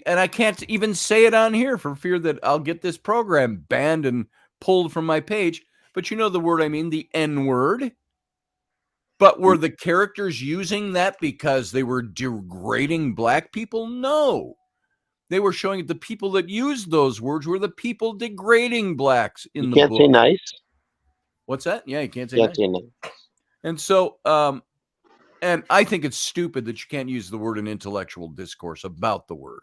and I can't even say it on here for fear that I'll get this program banned and pulled from my page. But you know the word I mean, the N-word. But were the characters using that because they were degrading black people? No. They were showing that the people that used those words were the people degrading blacks in the book. You can't say nice? What's that? Yeah, you can't say nice. And so, and I think it's stupid that you can't use the word in intellectual discourse about the word.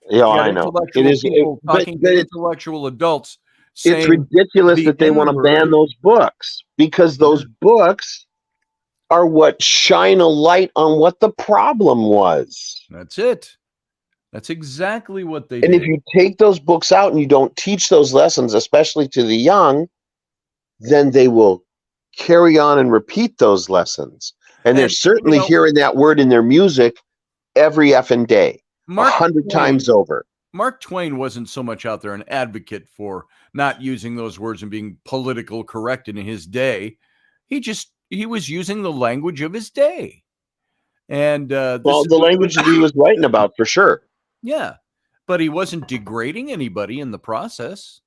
Yeah, I know. It is talking to intellectual adults. It's ridiculous that they want to ban those books because those books are what shine a light on what the problem was. That's it. That's exactly what they did. And if you take those books out and you don't teach those lessons, especially to the young, then they will carry on and repeat those lessons. And they're certainly hearing that word in their music every effing day, 100 times over. Mark Twain wasn't so much out there an advocate for not using those words and being political correct in his day. He was using the language of his day. And the language that he was writing about, for sure. Yeah. But he wasn't degrading anybody in the process.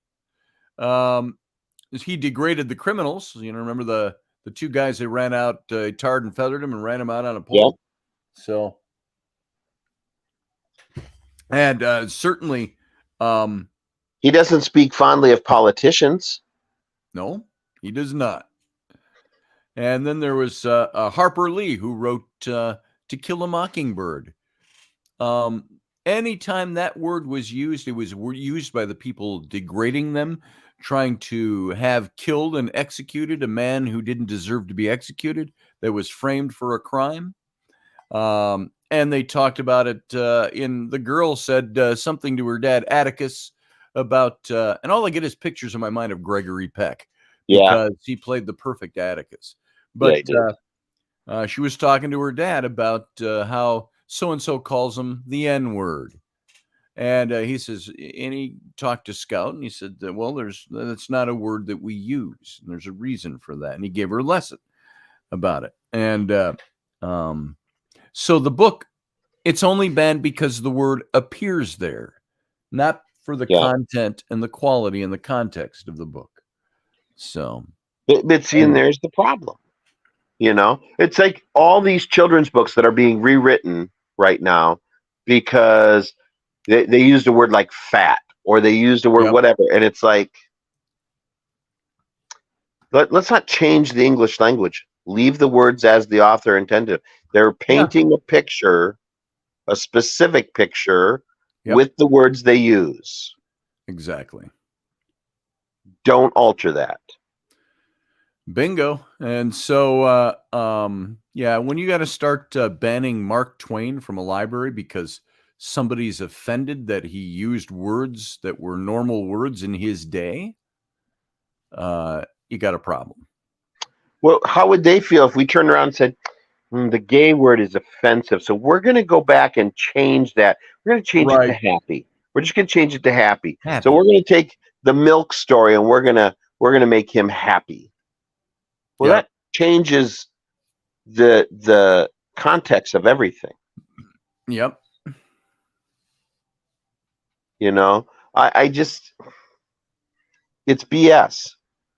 He degraded the criminals. Remember the two guys that ran out, tarred and feathered him and ran him out on a pole. Yeah. So, and certainly, he doesn't speak fondly of politicians. No, he does not. And then there was Harper Lee, who wrote To Kill a Mockingbird. Anytime that word was used, it was used by the people degrading them, trying to have killed and executed a man who didn't deserve to be executed, that was framed for a crime. And they talked about it the girl said something to her dad, Atticus, about, and all I get is pictures in my mind of Gregory Peck. Because he played the perfect Atticus. But she was talking to her dad about how so and so calls him the N word. And he says, and he talked to Scout, and he said, well, that's not a word that we use. And there's a reason for that. And he gave her a lesson about it. And so the book, it's only banned because the word appears there, not for the content and the quality and the context of the book. So, but see, and there's the problem. You know, it's like all these children's books that are being rewritten right now because they used a word like fat, or they used a word whatever, and it's like, let's not change the English language. Leave the words as the author intended. They're painting a picture, a specific picture, with the words they use. Exactly. Don't alter that. Bingo. And so, when you got to start banning Mark Twain from a library because somebody's offended that he used words that were normal words in his day, you got a problem. Well, how would they feel if we turned around and said, the gay word is offensive, so we're going to go back and change that. We're going to change it to happy. We're just going to change it to happy. So we're going to take the milk story and we're going to make him happy. Well, that changes the context of everything. Yep. You know, I just, it's BS.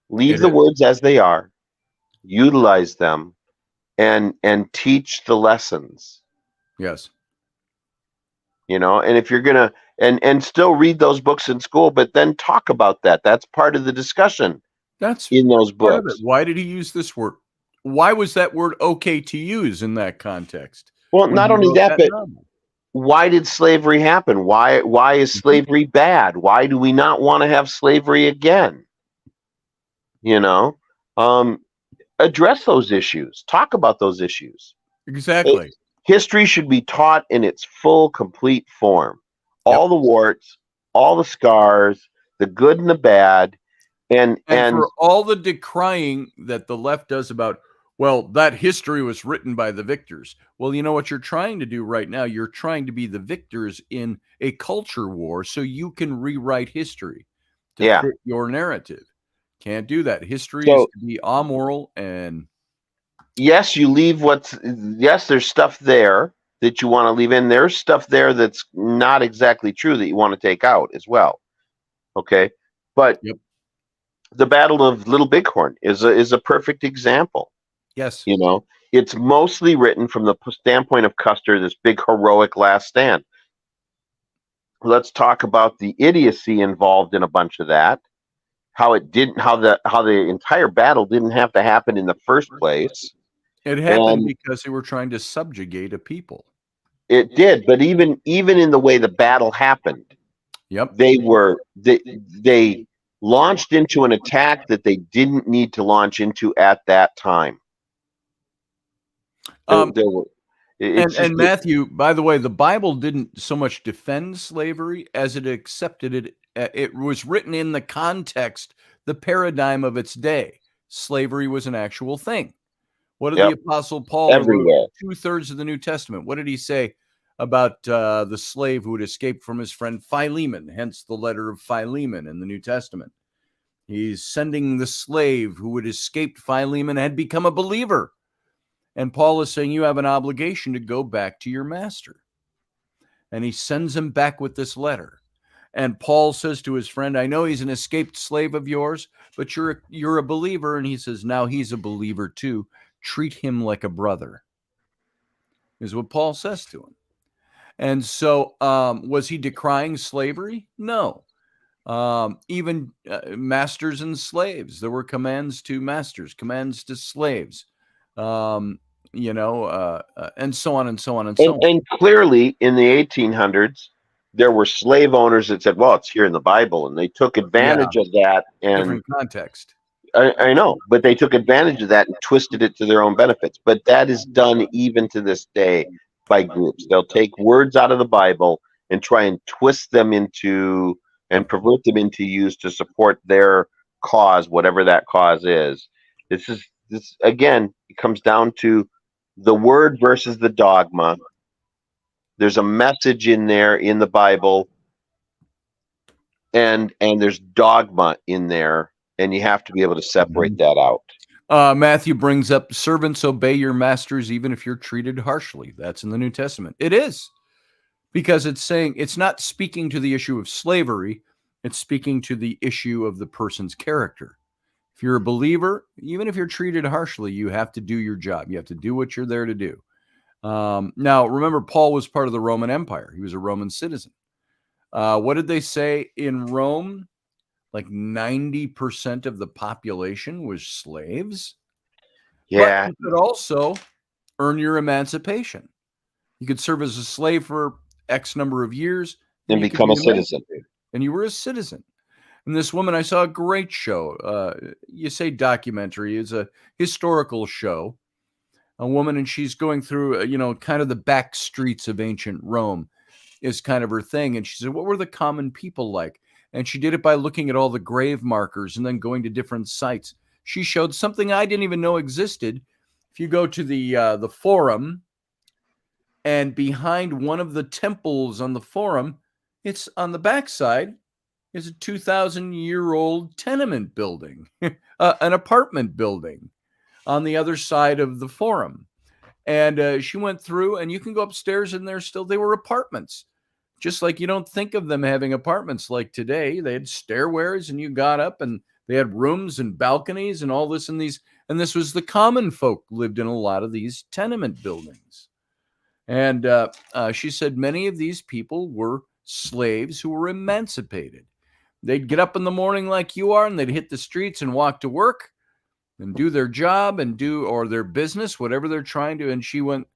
Leave the words as they are, utilize them, and teach the lessons. Yes. You know, and if you're gonna and still read those books in school, but then talk about that. That's part of the discussion. That's in those books. Why did he use this word? Why was that word okay to use in that context? Well, not only that, but why did slavery happen? Why is slavery bad? Why do we not want to have slavery again? You know, address those issues. Talk about those issues. Exactly. History should be taught in its full, complete form. All the warts, all the scars, the good and the bad, and for all the decrying that the left does about, well, that history was written by the victors. Well, you know what you're trying to do right now? You're trying to be the victors in a culture war so you can rewrite history to fit your narrative. Can't do that. History is to be amoral and... Yes, you leave there's stuff there that you want to leave in. There's stuff there that's not exactly true that you want to take out as well. Okay? But the Battle of Little Bighorn is a perfect example. Yes. You know, it's mostly written from the standpoint of Custer, this big heroic last stand. Let's talk about the idiocy involved in a bunch of that. How the entire battle didn't have to happen in the first place. It happened because they were trying to subjugate a people. It did, but even in the way the battle happened, they launched into an attack that they didn't need to launch into at that time. Matthew, by the way, the Bible didn't so much defend slavery as it accepted it. It was written in the context, the paradigm of its day. Slavery was an actual thing. What did the Apostle Paul, everywhere, 2/3 of the New Testament, what did he say about the slave who had escaped from his friend Philemon? Hence the letter of Philemon in the New Testament. He's sending the slave who had escaped Philemon had become a believer. And Paul is saying you have an obligation to go back to your master. And he sends him back with this letter. And Paul says to his friend, I know he's an escaped slave of yours, but you're a believer. And he says, now he's a believer too. Treat him like a brother, is what Paul says to him. And so was he decrying slavery? No. Even masters and slaves, there were commands to masters, commands to slaves, and so on and so on and so on. And clearly in the 1800s, there were slave owners that said, well, it's here in the Bible. And they took advantage of that. And different context. I know, but they took advantage of that and twisted it to their own benefits. But that is done even to this day by groups. They'll take words out of the Bible and try and twist them into and pervert them into use to support their cause, whatever that cause is. This again, it comes down to the word versus the dogma. There's a message in there in the Bible, and there's dogma in there, and you have to be able to separate that out. Matthew brings up, servants, obey your masters even if you're treated harshly. That's in the New Testament. It is, because it's saying, it's not speaking to the issue of slavery. It's speaking to the issue of the person's character. If you're a believer, even if you're treated harshly, you have to do your job. You have to do what you're there to do. Now, remember, Paul was part of the Roman Empire. He was a Roman citizen. What did they say in Rome? Like 90% of the population was slaves. Yeah. But you could also earn your emancipation. You could serve as a slave for X number of years And become a citizen. And you were a citizen. And this woman, I saw a great show. You say documentary, it's a historical show. A woman, and she's going through, kind of the back streets of ancient Rome is kind of her thing. And she said, what were the common people like? And she did it by looking at all the grave markers and then going to different sites. She showed something I didn't even know existed. If you go to the Forum, and behind one of the temples on the Forum, it's on the backside, is a 2,000-year-old tenement building, an apartment building on the other side of the Forum. And she went through, and you can go upstairs, and they were apartments. Just like you don't think of them having apartments like today. They had stairways, and you got up, and they had rooms and balconies and all this and these. And this was the common folk lived in a lot of these tenement buildings. And she said many of these people were slaves who were emancipated. They'd get up in the morning like you are, and they'd hit the streets and walk to work and do their job or their business, whatever they're trying to. And she went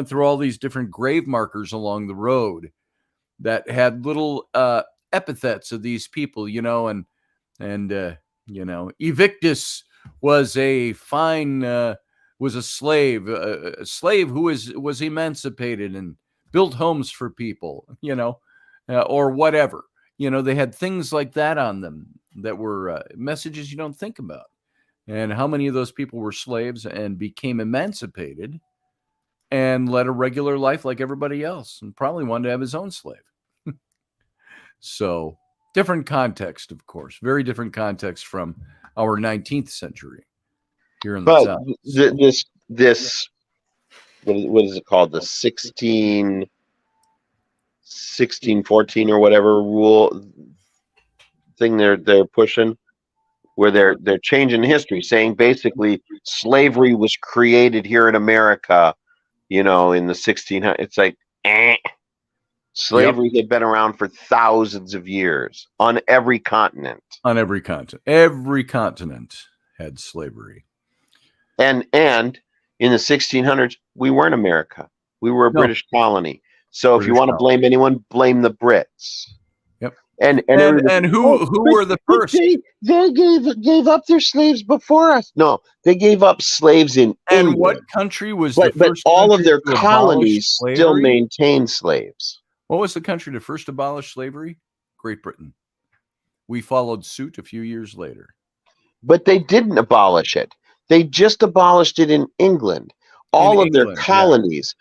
through all these different grave markers along the road that had little epithets of these people, and Evictus was a slave who was emancipated and built homes for people, or whatever. They had things like that on them that were messages you don't think about. And how many of those people were slaves and became emancipated and led a regular life like everybody else, and probably wanted to have his own slave. So different context, of course, very different context from our 19th century here in the South. This what is it called? The 1614 or whatever rule thing they're pushing, where they're changing history, saying basically slavery was created here in America, in the 1600s. It's like, slavery had been around for thousands of years on every continent. On every continent. Every continent had slavery. And in the 1600s, we weren't America. We were a British colony. So if you want to blame anyone, blame the Brits. Yep. And who were the first? They gave up their slaves before us. No, they gave up slaves in England. And what country was the first? But all of their colonies still maintained slaves. What was the country to first abolish slavery? Great Britain. We followed suit a few years later. But they didn't abolish it. They just abolished it in England. All of their colonies,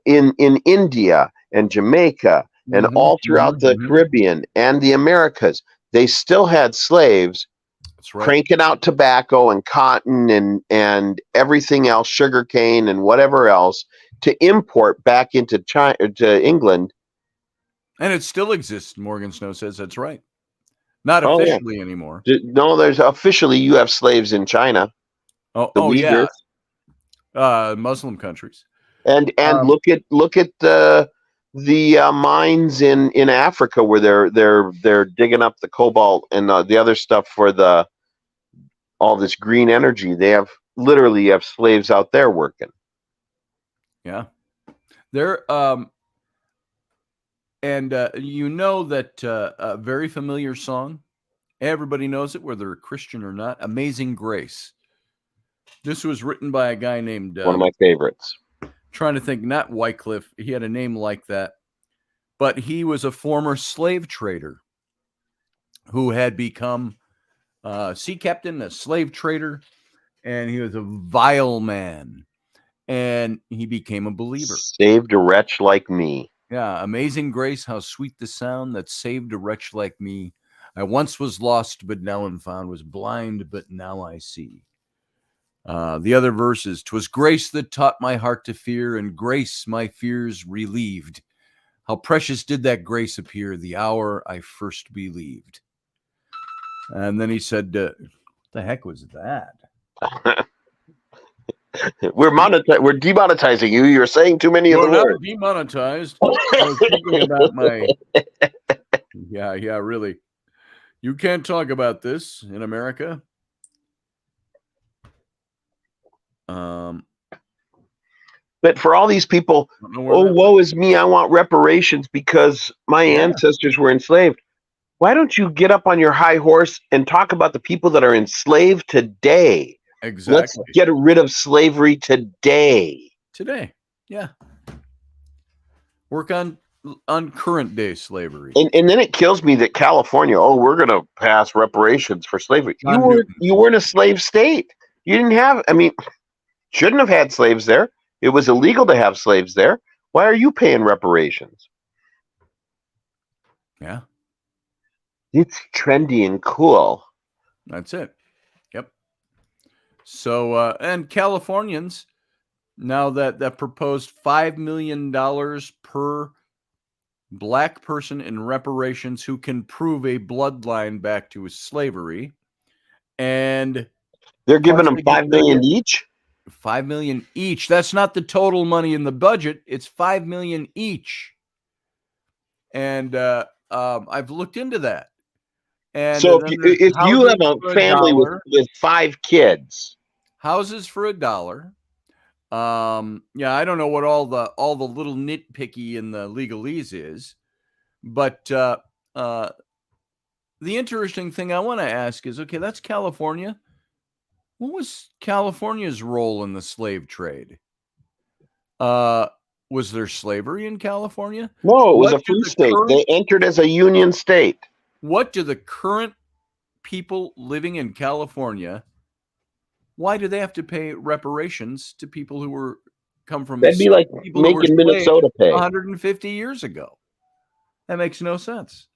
in India and Jamaica and all throughout the Caribbean and the Americas, they still had slaves. That's right. Cranking out tobacco and cotton and everything else, sugarcane and whatever else, to import back into to England. And it still exists, Morgan Snow says. That's right. Not officially anymore. No, there's officially you have slaves in China. Yeah. Muslim countries. And look at the mines in Africa where they're digging up the cobalt and the other stuff for all this green energy. They literally have slaves out there working. Yeah. They're that a very familiar song, everybody knows it, whether they're Christian or not, Amazing Grace. This was written by a guy named... one of my favorites. Trying to think, not Wycliffe. He had a name like that. But he was a former slave trader who had become a sea captain, a slave trader, and he was a vile man. And he became a believer. Saved a wretch like me. Yeah, amazing grace, how sweet the sound that saved a wretch like me. I once was lost, but now am found, was blind, but now I see. The other verses, 'twas grace that taught my heart to fear, and grace my fears relieved. How precious did that grace appear the hour I first believed. And then he said, what the heck was that? We're demonetizing you. You're saying too many of the We're not words. demonetized. I was thinking about my... Yeah, really. You can't talk about this in America. But for all these people, woe is me, I want reparations because my ancestors were enslaved. Why don't you get up on your high horse and talk about the people that are enslaved today? Exactly. Let's get rid of slavery today. Today, yeah. Work on current day slavery. And then it kills me that California, we're going to pass reparations for slavery. You weren't a slave state. You didn't have, shouldn't have had slaves there. It was illegal to have slaves there. Why are you paying reparations? Yeah. It's trendy and cool. That's it. Yep. So, and Californians, now that proposed $5 million per black person in reparations who can prove a bloodline back to slavery. And they're giving them $5 million each? $5 million each. That's not the total money in the budget. It's $5 million each. And I've looked into that. And so if you have a family with 5 kids, houses for $1. Yeah, I don't know what all the little nitpicky in the legalese is, but the interesting thing I want to ask is, okay, that's California. What was California's role in the slave trade? Was there slavery in California? No, it was a free state. They entered as a union state. What do the current people living in California, why do they have to pay reparations to people who come from... That'd be like making Minnesota pay 150 years ago. That makes no sense.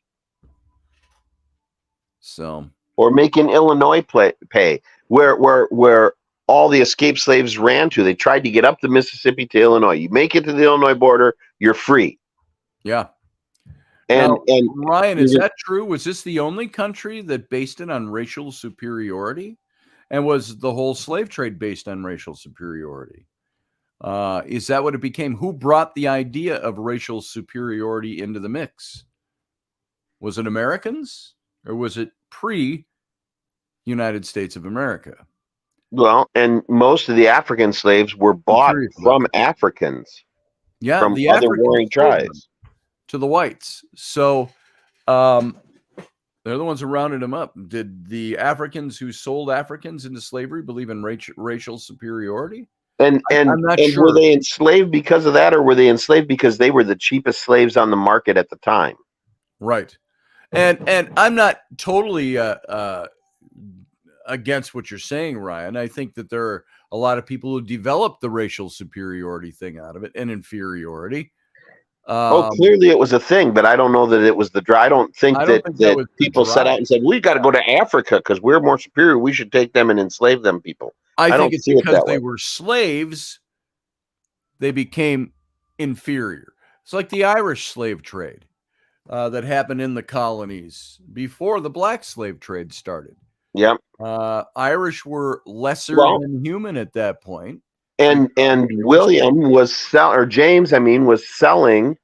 So... Or making Illinois pay, where all the escaped slaves ran to. They tried to get up the Mississippi to Illinois. You make it to the Illinois border, you're free. Yeah. And Ryan, is that true? Was this the only country that based it on racial superiority? And was the whole slave trade based on racial superiority? Is that what it became? Who brought the idea of racial superiority into the mix? Was it Americans, or was it pre-United States of America? Well, and most of the African slaves were bought from Africans. Yeah, from the other Africans warring tribes to the whites. So they're the ones who rounded them up. Did the Africans who sold Africans into slavery believe in racial superiority? And I'm not sure. Were they enslaved because of that, or were they enslaved because they were the cheapest slaves on the market at the time? Right. And I'm not totally against what you're saying, Ryan. I think that there are a lot of people who developed the racial superiority thing out of it, and inferiority. Clearly it was a thing, but I don't know that it was I don't think that people set out and said, we've got to go to Africa because we're more superior. We should take them and enslave them people. I think it's because they were slaves, they became inferior. It's like the Irish slave trade that happened in the colonies before the black slave trade started. Yep. Irish were lesser than human at that point. And James was selling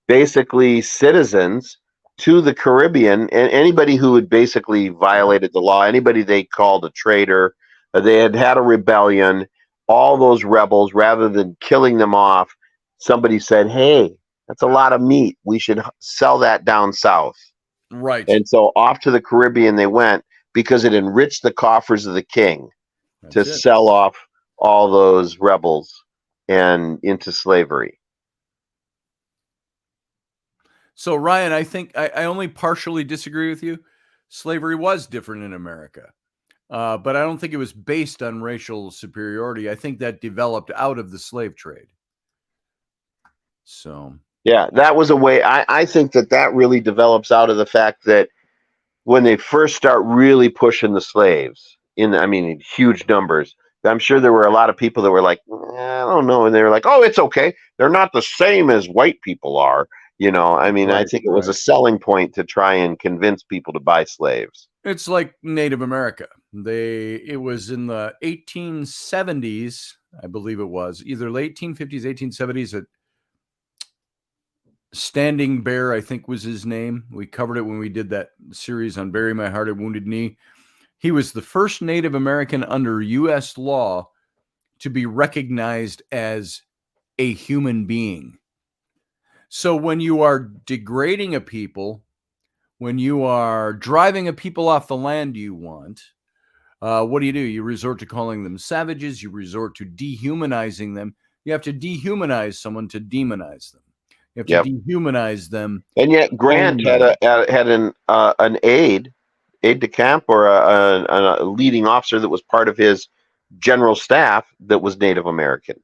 basically citizens to the Caribbean, and anybody who had basically violated the law, anybody they called a traitor, they had a rebellion, all those rebels, rather than killing them off, somebody said, hey, that's a lot of meat. We should sell that down south. Right. And so off to the Caribbean they went because it enriched the coffers of the king to sell off all those rebels and into slavery. So, Ryan, I think I only partially disagree with you. Slavery was different in America, but I don't think it was based on racial superiority. I think that developed out of the slave trade. So, Yeah, that was a way. I think that really develops out of the fact that when they first start really pushing the slaves in huge numbers, I'm sure there were a lot of people that were like, I don't know. And they were like, oh, it's okay. They're not the same as white people are. I Right, think it was a right. selling point to try and convince people to buy slaves. It's like Native America. It was in the 1870s, I believe it was, either late 1850s, 1870s, that Standing Bear, I think was his name. We covered it when we did that series on Bury My Heart at Wounded Knee. He was the first Native American under U.S. law to be recognized as a human being. So when you are degrading a people, when you are driving a people off the land you want, what do? You resort to calling them savages. You resort to dehumanizing them. You have to dehumanize someone to demonize them. You have to Yep. dehumanize them. And yet Grant had an aide de camp, or a leading officer that was part of his general staff that was Native American.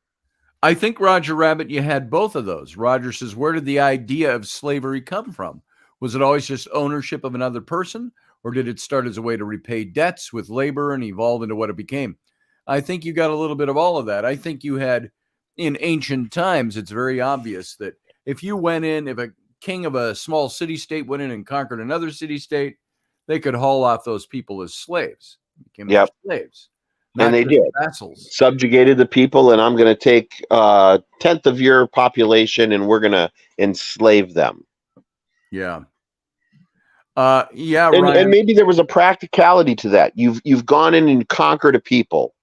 I think, Roger Rabbit, you had both of those. Roger says, where did the idea of slavery come from? Was it always just ownership of another person? Or did it start as a way to repay debts with labor and evolve into what it became? I think you got a little bit of all of that. I think you had, in ancient times, it's very obvious that if a king of a small city-state went in and conquered another city-state, they could haul off those people as slaves. Became their slaves. And they did. Vassals. Subjugated the people, and I'm going to take a tenth of your population, and we're going to enslave them. Yeah. And maybe there was a practicality to that. You've gone in and conquered a people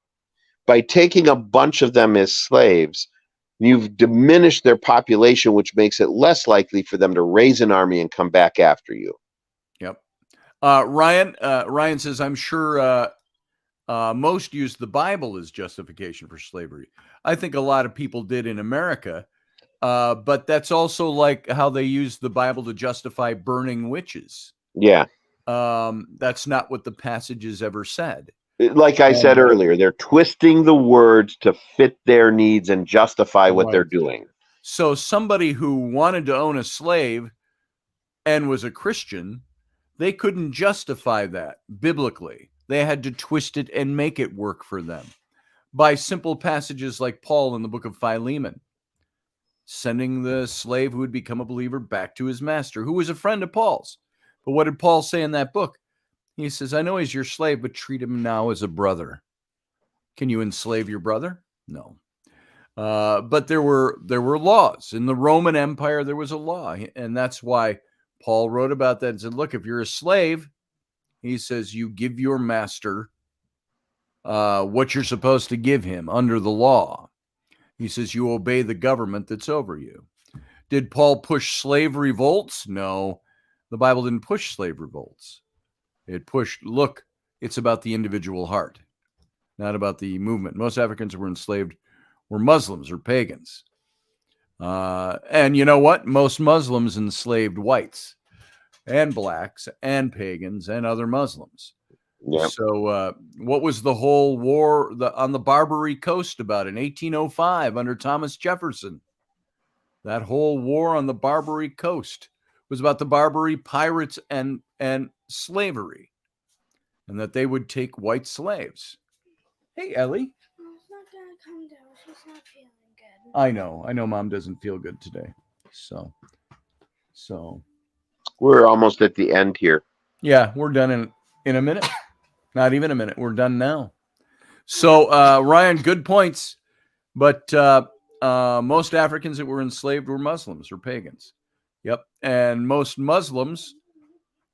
by taking a bunch of them as slaves. You've diminished their population, which makes it less likely for them to raise an army and come back after you. Yep. Ryan says, I'm sure most use the Bible as justification for slavery. I think a lot of people did in America, but that's also like how they use the Bible to justify burning witches. Yeah. That's not what the passages ever said. Like I said earlier, they're twisting the words to fit their needs and justify what they're doing. So somebody who wanted to own a slave and was a Christian, they couldn't justify that biblically. They had to twist it and make it work for them by simple passages like Paul in the book of Philemon, sending the slave who had become a believer back to his master, who was a friend of Paul's. But what did Paul say in that book? He says, I know he's your slave, but treat him now as a brother. Can you enslave your brother? No. But there were laws. In the Roman Empire, there was a law. And that's why Paul wrote about that and said, look, if you're a slave, he says, you give your master what you're supposed to give him under the law. He says, you obey the government that's over you. Did Paul push slave revolts? No, the Bible didn't push slave revolts. It pushed, look, it's about the individual heart, not about the movement. Most Africans who were enslaved were Muslims or pagans. And you know what? Most Muslims enslaved whites and blacks and pagans and other Muslims. Yep. So what was the whole war on the Barbary Coast about in 1805 under Thomas Jefferson? That whole war on the Barbary Coast was about the Barbary pirates and slavery, and that they would take white slaves. Hey, Ellie. Mom's not going to come down. She's not feeling good. I know Mom doesn't feel good today. So we're almost at the end here. Yeah, we're done in a minute. Not even a minute. We're done now. So, Ryan, good points. But most Africans that were enslaved were Muslims or pagans. Yep. And most Muslims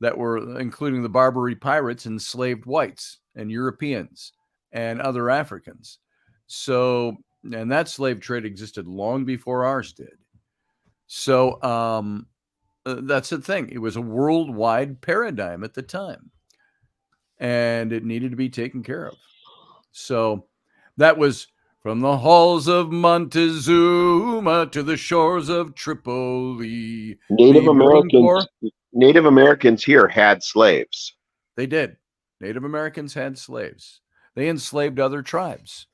that were, including the Barbary pirates, enslaved whites and Europeans and other Africans. So, and that slave trade existed long before ours did. So, that's the thing. It was a worldwide paradigm at the time, and it needed to be taken care of. So that was from the halls of Montezuma to the shores of Tripoli. Native Americans here had slaves. They did. Native Americans had slaves. They enslaved other tribes.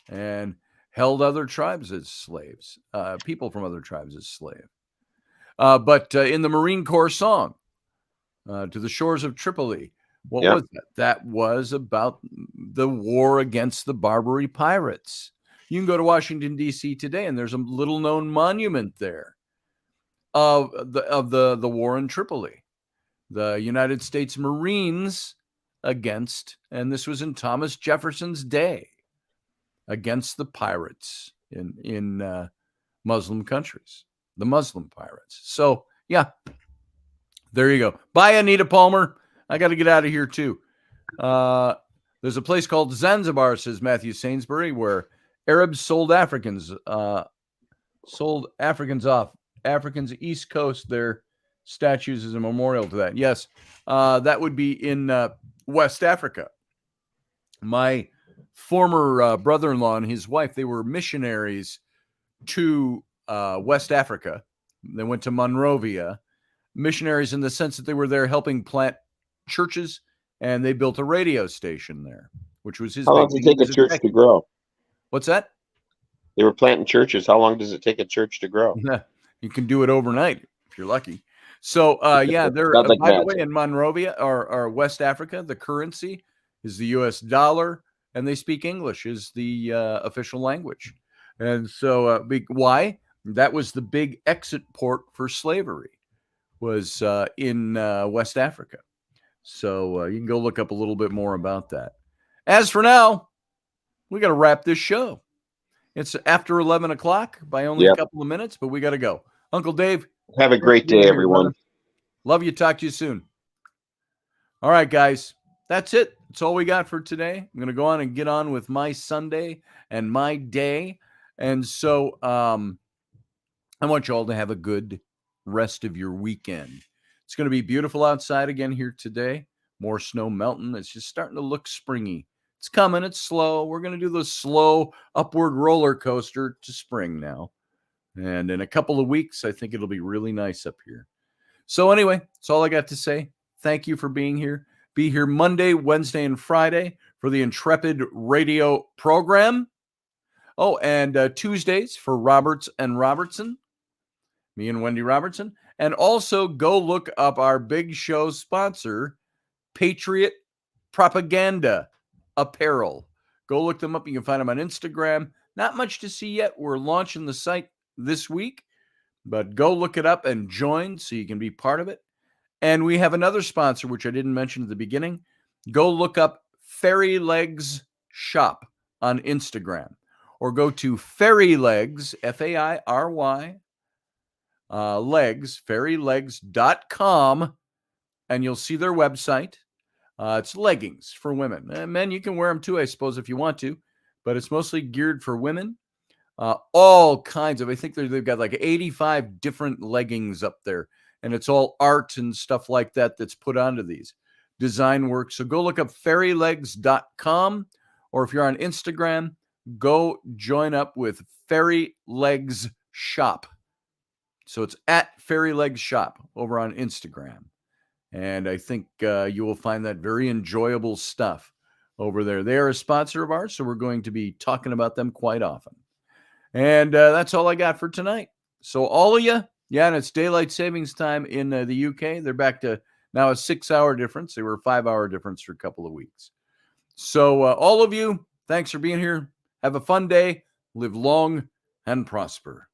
And held other tribes as slaves, people from other tribes as slaves. But in the Marine Corps song, To the Shores of Tripoli, what was that? That was about the war against the Barbary pirates. You can go to Washington, D.C. today, and there's a little-known monument there of the war in Tripoli. The United States Marines against, and this was in Thomas Jefferson's day, against the pirates in Muslim countries, the Muslim pirates. So, yeah, there you go. Bye, Anita Palmer. I got to get out of here, too. There's a place called Zanzibar, says Matthew Sainsbury, where Arabs sold Africans off. Africans East Coast, their statues as a memorial to that. Yes, that would be in West Africa. My former brother-in-law and his wife, they were missionaries to West Africa. They went to Monrovia. Missionaries in the sense that they were there helping plant churches, and they built a radio station there, which was his. How long does it take a church to grow? What's that? They were planting churches. How long does it take a church to grow? You can do it overnight if you're lucky. So, yeah, they're like by the way, in Monrovia or West Africa, the currency is the U.S. dollar, and they speak English is the official language. And so, why? That was the big exit port for slavery, was in West Africa. So you can go look up a little bit more about that. As for now, we got to wrap this show. It's after 11 o'clock by only a couple of minutes, but we got to go. Uncle Dave. Have a great day, everyone. Love you. Talk to you soon. All right, guys. That's it. That's all we got for today. I'm going to go on and get on with my Sunday and my day. And so I want you all to have a good rest of your weekend. It's going to be beautiful outside again here today. More snow melting. It's just starting to look springy. It's coming. It's slow. We're going to do the slow upward roller coaster to spring now. And in a couple of weeks, I think it'll be really nice up here. So anyway, that's all I got to say. Thank you for being here. Be here Monday, Wednesday, and Friday for the Intrepid Radio program. Oh, and Tuesdays for Roberts and Robertson. Me and Wendy Robertson. And also go look up our big show sponsor, Patriot Propaganda Apparel. Go look them up. You can find them on Instagram. Not much to see yet. We're launching the site this week, but go look it up and join so you can be part of it. And we have another sponsor, which I didn't mention at the beginning. Go look up Fairy Legs Shop on Instagram, or go to Fairy Legs, Fairy, legs, fairylegs.com, and you'll see their website. It's leggings for women. Men, you can wear them too, I suppose, if you want to, but it's mostly geared for women. All kinds of, I think they've got like 85 different leggings up there, and it's all art and stuff like that that's put onto these design work. So go look up fairylegs.com, or if you're on Instagram, go join up with Fairy Legs Shop. So it's at Fairy Legs Shop over on Instagram. And I think you will find that very enjoyable stuff over there. They are a sponsor of ours, so we're going to be talking about them quite often. And that's all I got for tonight. So all of you, and it's daylight savings time in the UK. They're back to now a 6-hour difference. They were a 5-hour difference for a couple of weeks. So all of you, thanks for being here. Have a fun day. Live long and prosper.